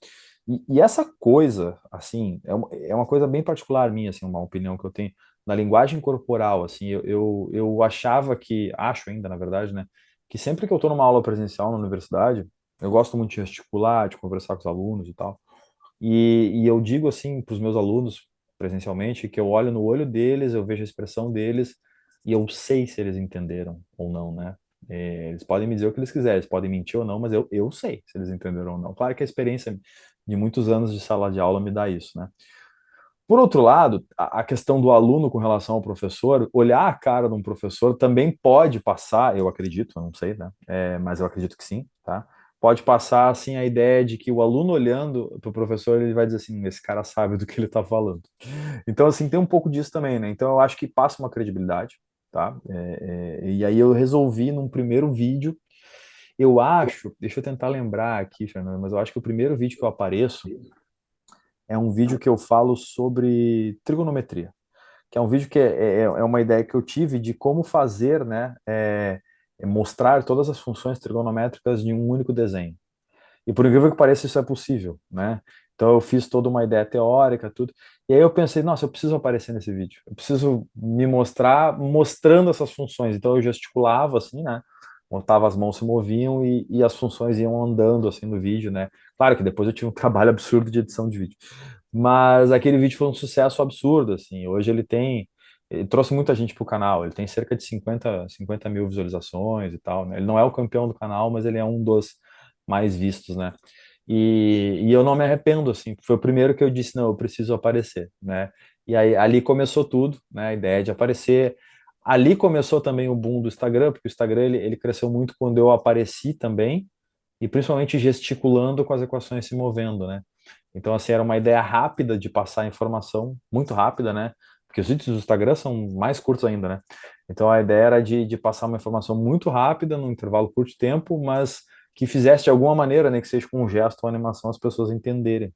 E essa coisa, assim, é uma coisa bem particular minha, assim, uma opinião que eu tenho na linguagem corporal, assim, eu achava acho ainda, na verdade, né, que sempre que eu estou numa aula presencial na universidade, eu gosto muito de gesticular, de conversar com os alunos e tal, e eu digo, assim, para os meus alunos, presencialmente, que eu olho no olho deles, eu vejo a expressão deles, e eu sei se eles entenderam ou não, né? Eles podem me dizer o que eles quiserem, eles podem mentir ou não, mas eu sei se eles entenderam ou não. Claro que a experiência de muitos anos de sala de aula me dá isso, né? Por outro lado, a questão do aluno com relação ao professor, olhar a cara de um professor também pode passar, eu acredito, eu não sei, né? Mas eu acredito que sim, tá? Pode passar, assim, a ideia de que o aluno olhando para o professor, ele vai dizer assim, esse cara sabe do que ele está falando. Então, assim, tem um pouco disso também, né? Então, eu acho que passa uma credibilidade, tá? E aí eu resolvi, num primeiro vídeo, eu acho, deixa eu tentar lembrar aqui, Fernando, mas eu acho que o primeiro vídeo que eu apareço é um vídeo que eu falo sobre trigonometria, que é um vídeo que é uma ideia que eu tive de como fazer, né, mostrar todas as funções trigonométricas de um único desenho. E por incrível que pareça, isso é possível, né? Então eu fiz toda uma ideia teórica, tudo. E aí eu pensei, nossa, eu preciso aparecer nesse vídeo. Eu preciso me mostrar mostrando essas funções. Então eu gesticulava assim, né? Montava, as mãos se moviam e as funções iam andando assim no vídeo, né? Claro que depois eu tive um trabalho absurdo de edição de vídeo. Mas aquele vídeo foi um sucesso absurdo, assim. Hoje ele trouxe muita gente pro canal. Ele tem cerca de 50 mil visualizações e tal, né? Ele não é o campeão do canal, mas ele é um dos mais vistos, né? E eu não me arrependo, assim, foi o primeiro que eu disse, não, eu preciso aparecer, né? E aí ali começou tudo, né? A ideia de aparecer. Ali começou também o boom do Instagram, porque o Instagram ele cresceu muito quando eu apareci também, e principalmente gesticulando com as equações se movendo, né? Então, assim, era uma ideia rápida de passar informação, muito rápida, né? Porque os vídeos do Instagram são mais curtos ainda, né? Então, a ideia era de passar uma informação muito rápida, num intervalo curto de tempo, mas que fizesse de alguma maneira, né? Que seja com um gesto ou animação, as pessoas entenderem.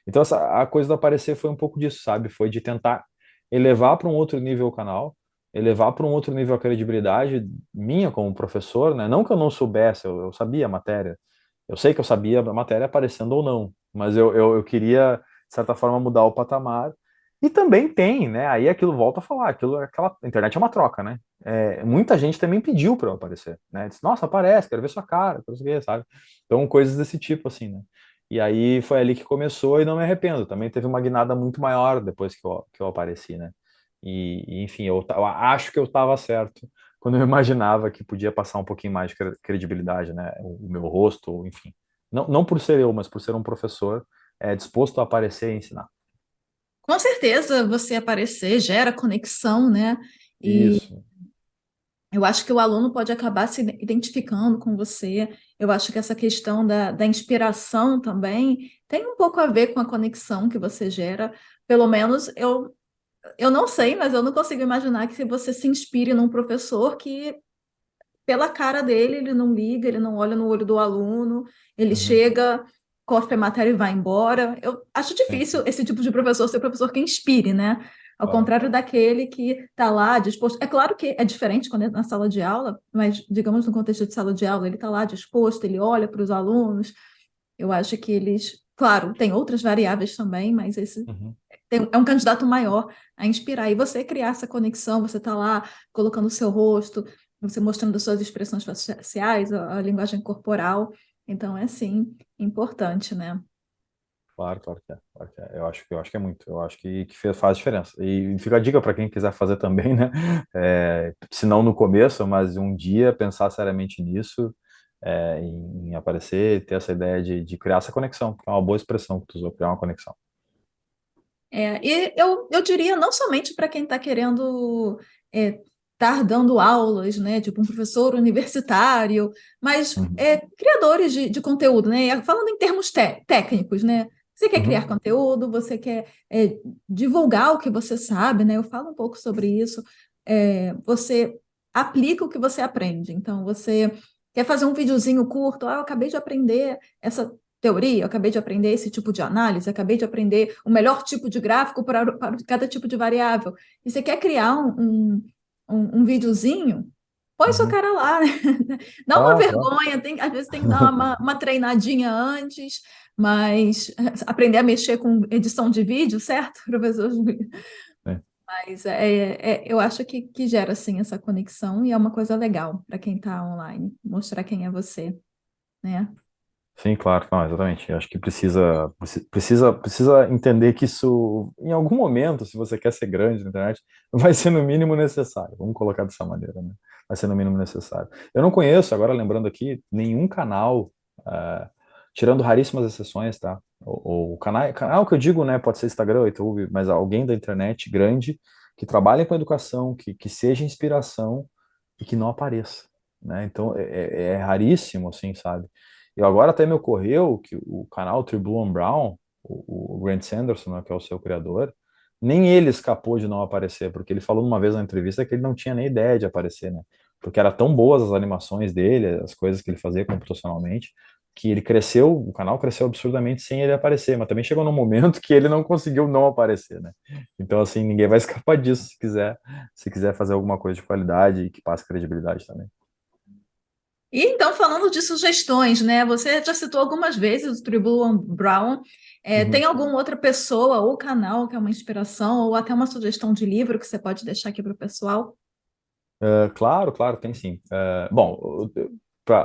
Então, a coisa do aparecer foi um pouco disso, sabe? Foi de tentar elevar para um outro nível o canal, elevar para um outro nível a credibilidade minha como professor, né? Não que eu não soubesse, eu sabia a matéria. Eu sei que eu sabia a matéria aparecendo ou não, mas eu queria, de certa forma, mudar o patamar. E também tem, né? Aí aquilo volta a falar, aquilo, aquela a internet é uma troca, né? Muita gente também pediu para eu aparecer, né? Disse, nossa, aparece, quero ver sua cara, quero ver, sabe? Então, coisas desse tipo, assim, né? E aí foi ali que começou e não me arrependo. Também teve uma guinada muito maior depois que eu apareci, né? Enfim, eu acho que eu estava certo quando eu imaginava que podia passar um pouquinho mais de credibilidade, né? O meu rosto, enfim. Não por ser eu, mas por ser um professor disposto a aparecer e ensinar. Com certeza você aparecer gera conexão, né? E Isso. eu acho que o aluno pode acabar se identificando com você. Eu acho que essa questão da inspiração também tem um pouco a ver com a conexão que você gera. Pelo menos eu não sei, mas eu não consigo imaginar que se você se inspire num professor que, pela cara dele, ele não liga, ele não olha no olho do aluno, ele Uhum. chega, cospe a matéria e vai embora. Eu acho Sim, difícil esse tipo de professor ser professor que inspire, né? Ao claro. contrário daquele que está lá disposto. É claro que é diferente quando é na sala de aula, mas, digamos, no contexto de sala de aula, ele está lá disposto, ele olha para os alunos. Eu acho que eles, claro, tem outras variáveis também, mas esse Uhum. é um candidato maior a inspirar. E você criar essa conexão, você está lá colocando o seu rosto, você mostrando as suas expressões faciais, a linguagem corporal. Então, é sim importante, né? Claro, claro que é. Eu acho que é muito. Eu acho que faz diferença. E fica a dica para quem quiser fazer também, né? Se não no começo, mas um dia pensar seriamente nisso, em aparecer, ter essa ideia de criar essa conexão, que é uma boa expressão que tu usou, criar uma conexão. E eu diria não somente para quem está querendo estar dando aulas, né, tipo um professor universitário, mas Uhum. criadores de conteúdo, né, e falando em termos técnicos, né, você quer criar Uhum. conteúdo, você quer divulgar o que você sabe, né, eu falo um pouco sobre isso, você aplica o que você aprende, então você quer fazer um videozinho curto, eu acabei de aprender essa teoria, eu acabei de aprender esse tipo de análise, acabei de aprender o melhor tipo de gráfico para cada tipo de variável. E você quer criar um videozinho, põe sua Uhum. cara lá, né? Dá uma Ah, claro. vergonha, às vezes tem que dar uma treinadinha antes, mas aprender a mexer com edição de vídeo, certo, professor? É. Mas eu acho que gera, sim, essa conexão e é uma coisa legal para quem está online, mostrar quem é você, né? Sim, claro, não, exatamente. Eu acho que precisa entender que isso, em algum momento, se você quer ser grande na internet, vai ser no mínimo necessário. Vamos colocar dessa maneira, né? Vai ser no mínimo necessário. Eu não conheço, agora lembrando aqui, nenhum canal, eh, tirando raríssimas exceções, tá? O canal que eu digo, né, pode ser Instagram, YouTube, mas alguém da internet grande que trabalhe com educação, que seja inspiração e que não apareça, né? Então é raríssimo, assim, sabe? E agora até me ocorreu que o canal True Blue and Brown, o Grant Sanderson, né, que é o seu criador, nem ele escapou de não aparecer, porque ele falou uma vez na entrevista que ele não tinha nem ideia de aparecer, né? Porque era tão boas as animações dele, as coisas que ele fazia computacionalmente, que ele cresceu, o canal cresceu absurdamente sem ele aparecer, mas também chegou num momento que ele não conseguiu não aparecer, né? Então, assim, ninguém vai escapar disso se quiser fazer alguma coisa de qualidade e que passe credibilidade também. E então, falando de sugestões, né? Você já citou algumas vezes o Tribune Brown. Tem Uhum. alguma outra pessoa ou canal que é uma inspiração, ou até uma sugestão de livro que você pode deixar aqui para o pessoal? Claro, claro, tem sim. Bom,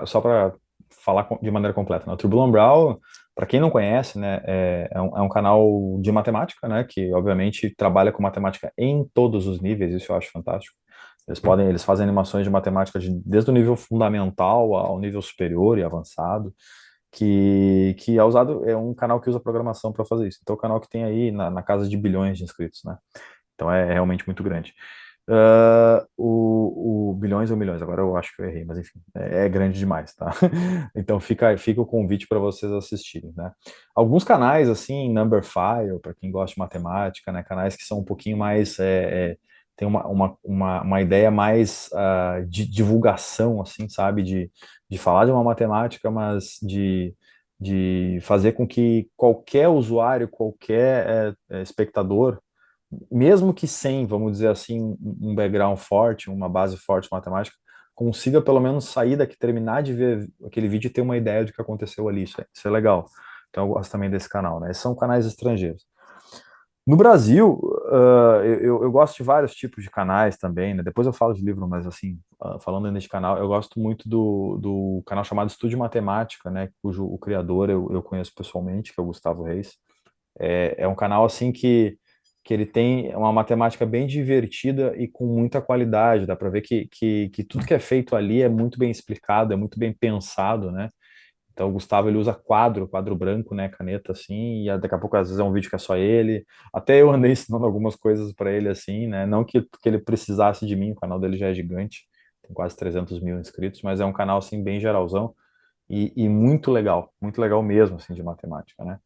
só para falar de maneira completa, né? O Tribulon Brown, para quem não conhece, né, é um canal de matemática, né, que obviamente trabalha com matemática em todos os níveis, isso eu acho fantástico. Eles fazem animações de matemática desde o nível fundamental ao nível superior e avançado, que é usado, é um canal que usa programação para fazer isso. Então, é um canal que tem aí na casa de bilhões de inscritos, né? Então é realmente muito grande. O bilhões ou milhões, agora eu acho que eu errei, mas enfim, é grande demais, tá? Então fica o convite para vocês assistirem, né? Alguns canais, assim, Numberphile, para quem gosta de matemática, né? Canais que são um pouquinho mais, tem uma ideia mais de divulgação, assim, sabe? De falar de uma matemática, mas de fazer com que qualquer usuário, qualquer espectador, mesmo que sem, vamos dizer assim, um background forte, uma base forte matemática, consiga pelo menos sair daqui, terminar de ver aquele vídeo e ter uma ideia do que aconteceu ali. Isso é legal. Então eu gosto também desse canal, né? Esses são canais estrangeiros. No Brasil, eu gosto de vários tipos de canais também, né? Depois eu falo de livro, mas assim, falando ainda de canal, eu gosto muito do canal chamado Estúdio Matemática, né? Cujo o criador eu conheço pessoalmente, que é o Gustavo Reis. É um canal assim que ele tem uma matemática bem divertida e com muita qualidade. Dá para ver que tudo que é feito ali é muito bem explicado, é muito bem pensado, né? Então o Gustavo ele usa quadro branco, né, caneta assim, e daqui a pouco às vezes é um vídeo que é só ele. Até eu andei ensinando algumas coisas para ele assim, né? Não que ele precisasse de mim, o canal dele já é gigante, tem quase 300 mil inscritos, mas é um canal assim bem geralzão e muito legal mesmo assim de matemática, né?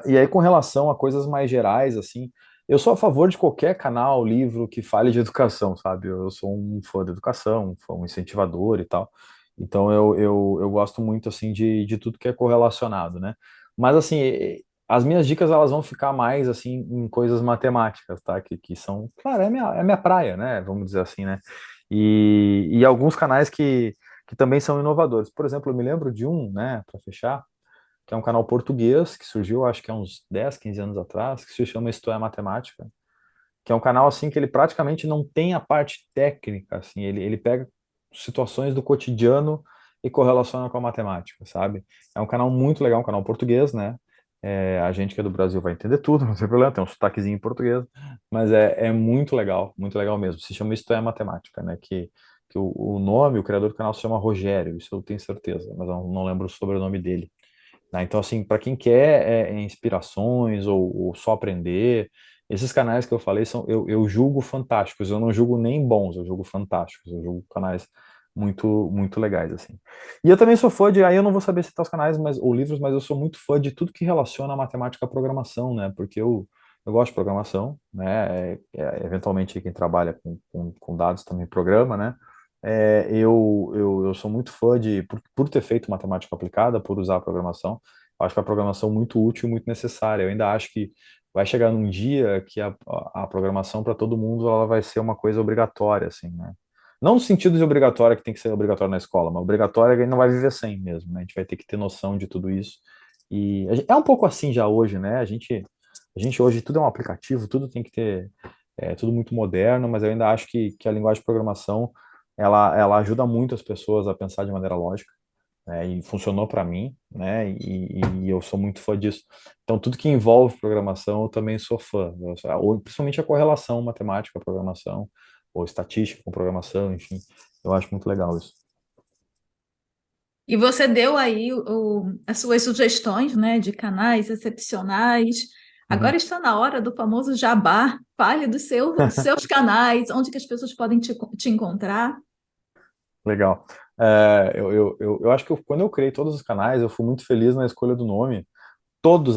E aí, com relação a coisas mais gerais, assim, eu sou a favor de qualquer canal, livro que fale de educação, sabe? Eu sou um fã da educação, um incentivador e tal. Então, eu gosto muito, assim, de tudo que é correlacionado, né? Mas, assim, as minhas dicas, elas vão ficar mais, assim, em coisas matemáticas, tá? Que são, claro, é minha praia, né? Vamos dizer assim, né? E alguns canais que também são inovadores. Por exemplo, eu me lembro de um, né, para fechar, que é um canal português que surgiu, acho que há uns 10, 15 anos atrás, que se chama Isto é Matemática, que é um canal assim que ele praticamente não tem a parte técnica, assim, ele pega situações do cotidiano e correlaciona com a matemática, sabe? É um canal muito legal, um canal português, né? A gente que é do Brasil vai entender tudo, não tem problema, tem um sotaquezinho em português, mas é muito legal mesmo. Se chama Isto é Matemática, né? Que o nome, o criador do canal se chama Rogério, isso eu tenho certeza, mas eu não lembro o sobrenome dele, né? Então, assim, para quem quer inspirações ou só aprender, esses canais que eu falei eu julgo fantásticos. Eu não julgo nem bons, eu julgo fantásticos. Eu julgo canais muito legais, assim. E eu também sou fã aí eu não vou saber citar os canais ou livros, mas eu sou muito fã de tudo que relaciona a matemática à programação, né? Porque eu gosto de programação, né? Eventualmente quem trabalha com dados também programa, né? Eu sou muito fã por ter feito matemática aplicada, por usar a programação. Eu acho que a programação é muito útil e muito necessária. Eu ainda acho que vai chegar num dia que a programação para todo mundo ela vai ser uma coisa obrigatória, assim, né? Não no sentido de obrigatória que tem que ser obrigatório na escola, mas obrigatória que a gente não vai viver sem mesmo, né? A gente vai ter que ter noção de tudo isso. E é um pouco assim já hoje, né? A gente hoje tudo é um aplicativo, tudo tem que ter, tudo muito moderno, mas eu ainda acho que a linguagem de programação ela ajuda muito as pessoas a pensar de maneira lógica, né, e funcionou para mim, né, e eu sou muito fã disso. Então, tudo que envolve programação, eu também sou fã, ou principalmente a correlação matemática, programação, ou estatística com programação, enfim, eu acho muito legal isso. E você deu aí as suas sugestões, né, de canais excepcionais. Agora Uhum. está na hora do famoso jabá. Fale dos seus canais, onde que as pessoas podem te encontrar. Legal. Eu acho que quando eu criei todos os canais, eu fui muito feliz na escolha do nome.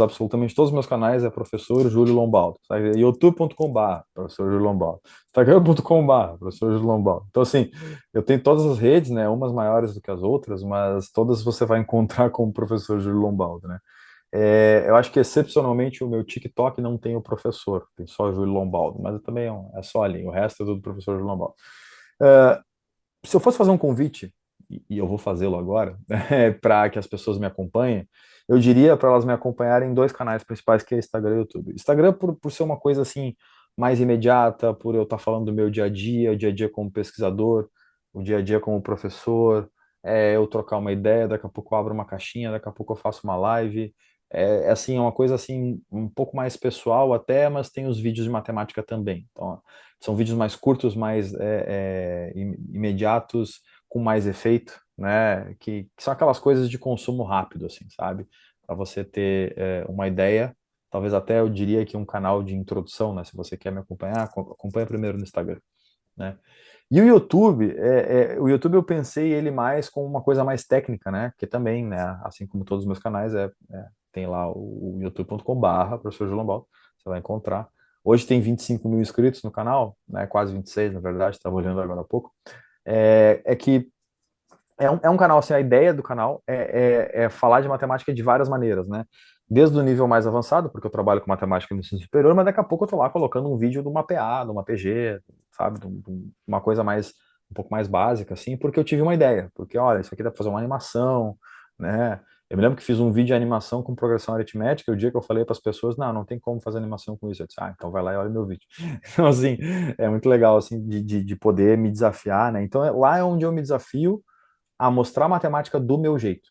Absolutamente todos os meus canais é professor Júlio Lombaldo. youtube.com/, professor Júlio Lombaldo. Instagram.com/, professor Júlio Lombaldo. Então, assim, eu tenho todas as redes, né? Umas maiores do que as outras, mas todas você vai encontrar como professor Júlio Lombaldo, né? Eu acho que excepcionalmente o meu TikTok não tem o professor, tem só Júlio Lombaldo, mas também é só ali, o resto é tudo professor Júlio Lombaldo. É, Se eu fosse fazer um convite, e eu vou fazê-lo agora, para que as pessoas me acompanhem, eu diria para elas me acompanharem em dois canais principais, que é Instagram e YouTube. Instagram por ser uma coisa assim mais imediata, por eu estar falando do meu dia a dia, o dia a dia como pesquisador, o dia a dia como professor, eu trocar uma ideia, daqui a pouco eu abro uma caixinha, daqui a pouco eu faço uma live. Assim, é uma coisa assim um pouco mais pessoal até, mas tem os vídeos de matemática também. Então, são vídeos mais curtos, mais imediatos, com mais efeito, né? Que são aquelas coisas de consumo rápido, assim, sabe? Para você ter uma ideia. Talvez até eu diria que um canal de introdução, né? Se você quer me acompanhar, acompanha primeiro no Instagram, né? E o YouTube eu pensei ele mais como uma coisa mais técnica, né? Que também, né? Assim como todos os meus canais, tem lá o youtube.com/, professor João Baldo, você vai encontrar. Hoje tem 25 mil inscritos no canal, né? Quase 26, na verdade, estava olhando agora há pouco. Que é um canal, assim, a ideia do canal é falar de matemática de várias maneiras, né? Desde o nível mais avançado, porque eu trabalho com matemática no ensino superior, mas daqui a pouco eu tô lá colocando um vídeo de uma PA, de uma PG, sabe? Uma coisa um pouco mais básica, assim, porque eu tive uma ideia. Porque, olha, isso aqui dá pra fazer uma animação, né? Eu me lembro que fiz um vídeo de animação com progressão aritmética, e o dia que eu falei para as pessoas, não tem como fazer animação com isso. Eu disse, então vai lá e olha meu vídeo. Então, assim, é muito legal, assim, de poder me desafiar, né? Então, lá é onde eu me desafio a mostrar a matemática do meu jeito,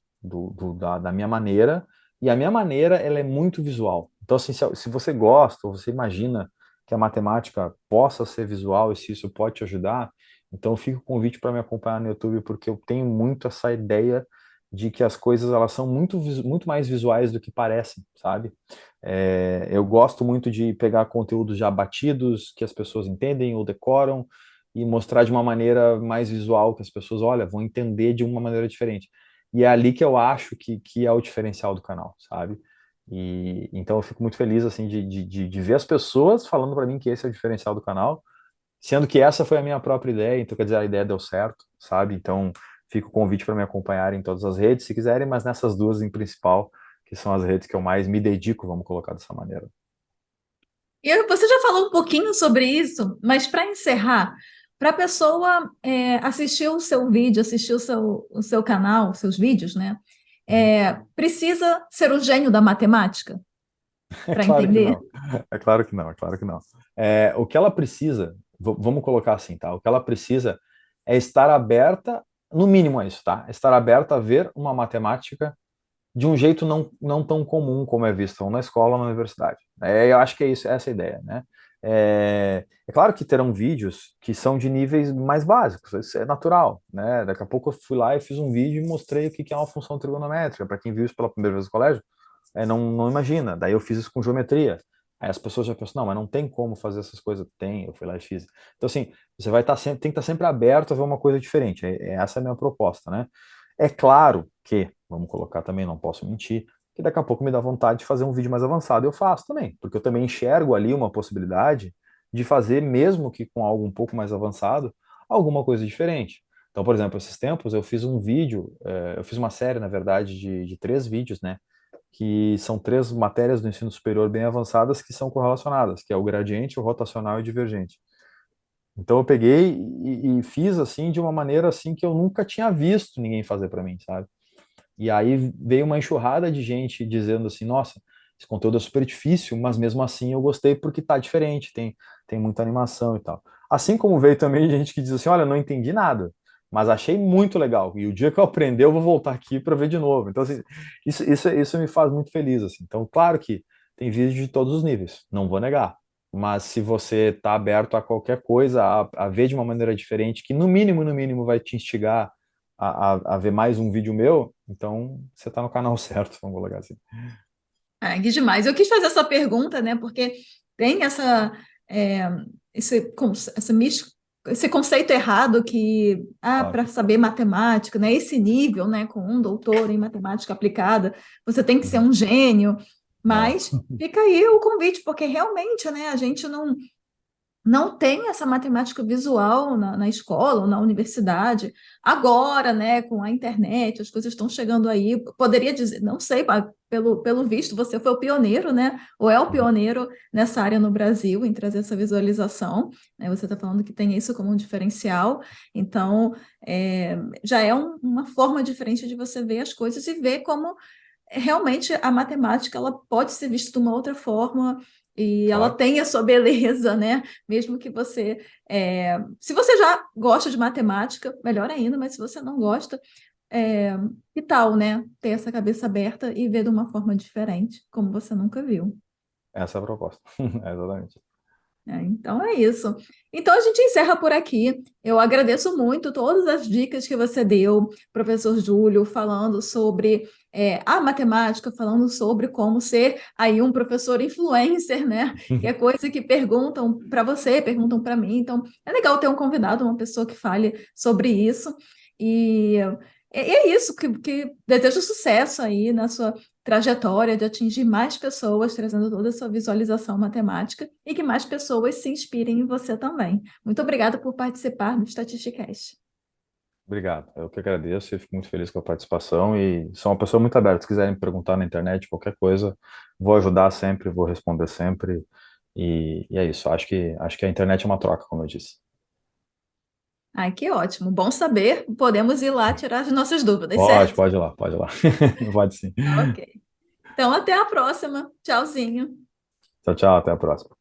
da minha maneira, e a minha maneira, ela é muito visual. Então, assim, se você gosta, ou você imagina que a matemática possa ser visual e se isso pode te ajudar, então fica o convite para me acompanhar no YouTube, porque eu tenho muito essa ideia de que as coisas elas são muito mais visuais do que parecem, sabe? Eu gosto muito de pegar conteúdos já batidos, que as pessoas entendem ou decoram, e mostrar de uma maneira mais visual, que as pessoas, olha, vão entender de uma maneira diferente. E é ali que eu acho que é o diferencial do canal, sabe? E então eu fico muito feliz assim de ver as pessoas falando para mim que esse é o diferencial do canal, sendo que essa foi a minha própria ideia, então quer dizer, a ideia deu certo, sabe? Então fica o convite para me acompanhar em todas as redes, se quiserem, mas nessas duas em principal, que são as redes que eu mais me dedico, vamos colocar dessa maneira. E você já falou um pouquinho sobre isso, mas para encerrar, para a pessoa assistir o seu vídeo, assistir o seu canal, os seus vídeos, né? Precisa ser o gênio da matemática É para claro que entender? não. É claro que não, é claro que não. O que ela precisa, vamos colocar assim, tá? O que ela precisa é estar aberta, no mínimo é isso, tá? Estar aberta a ver uma matemática de um jeito não tão comum como é visto ou na escola ou na universidade. Eu acho que é isso, essa a ideia, né? É claro que terão vídeos que são de níveis mais básicos, isso é natural, né? Daqui a pouco eu fui lá e fiz um vídeo e mostrei o que é uma função trigonométrica. Para quem viu isso pela primeira vez no colégio, não imagina. Daí eu fiz isso com geometria. Aí as pessoas já pensam, não, mas não tem como fazer essas coisas. Tem, eu fui lá e fiz. Então, assim, você vai estar sempre, tem que estar sempre aberto a ver uma coisa diferente. Essa é a minha proposta, né? É claro que, vamos colocar também, não posso mentir, que daqui a pouco me dá vontade de fazer um vídeo mais avançado, eu faço também, porque eu também enxergo ali uma possibilidade de fazer, mesmo que com algo um pouco mais avançado, alguma coisa diferente. Então, por exemplo, esses tempos eu fiz um vídeo, eu fiz uma série, na verdade, de três vídeos, né? Que são três matérias do ensino superior bem avançadas que são correlacionadas, que é o gradiente, o rotacional e o divergente. Então eu peguei e fiz assim de uma maneira assim que eu nunca tinha visto ninguém fazer para mim, sabe? E aí veio uma enxurrada de gente dizendo assim, nossa, esse conteúdo é super difícil, mas mesmo assim eu gostei porque tá diferente, tem muita animação e tal. Assim como veio também gente que diz assim, olha, não entendi nada, mas achei muito legal. E o dia que eu aprender, eu vou voltar aqui para ver de novo. Então, assim, isso me faz muito feliz, assim. Então, claro que tem vídeo de todos os níveis, não vou negar. Mas se você está aberto a qualquer coisa, a ver de uma maneira diferente, que no mínimo vai te instigar a ver mais um vídeo meu, então você está no canal certo, vamos colocar assim. Que demais. Eu quis fazer essa pergunta, né? Porque tem é, esse conceito errado que, Claro. para saber matemática, né? Esse nível, né? Com um doutor em matemática aplicada, você tem que ser Uhum. um gênio. Não. Mas fica aí o convite, porque realmente, né? A gente não. não tem essa matemática visual na escola ou na universidade. Agora, né, com a internet, as coisas estão chegando aí. Eu poderia dizer, não sei, pelo visto, você foi o pioneiro, né, ou é o pioneiro nessa área no Brasil, em trazer essa visualização, né? Você está falando que tem isso como um diferencial, então já é uma forma diferente de você ver as coisas e ver como realmente a matemática ela pode ser vista de uma outra forma e ela Claro. tem a sua beleza, né? Mesmo que você, se você já gosta de matemática, melhor ainda, mas se você não gosta, é, que tal, né? Ter essa cabeça aberta e ver de uma forma diferente, como você nunca viu. Essa é a proposta. Exatamente. Então é isso. Então a gente encerra por aqui. Eu agradeço muito todas as dicas que você deu, professor Júlio, falando sobre a matemática, falando sobre como ser aí um professor influencer, né? Que é coisa que perguntam para você, perguntam para mim. Então é legal ter um convidado, uma pessoa que fale sobre isso. E é isso, que desejo sucesso aí na sua trajetória de atingir mais pessoas, trazendo toda a sua visualização matemática e que mais pessoas se inspirem em você também. Muito obrigada por participar do Statisticast. Obrigado. Eu que agradeço e fico muito feliz com a participação e sou uma pessoa muito aberta. Se quiserem me perguntar na internet qualquer coisa, vou ajudar sempre, vou responder sempre. E é isso. Acho que a internet é uma troca, como eu disse. Ai, que ótimo. Bom saber. Podemos ir lá tirar as nossas dúvidas, Pode, certo? pode ir lá, pode ir lá. Pode sim. Ok. Então, até a próxima. Tchauzinho. Tchau, tchau, até a próxima.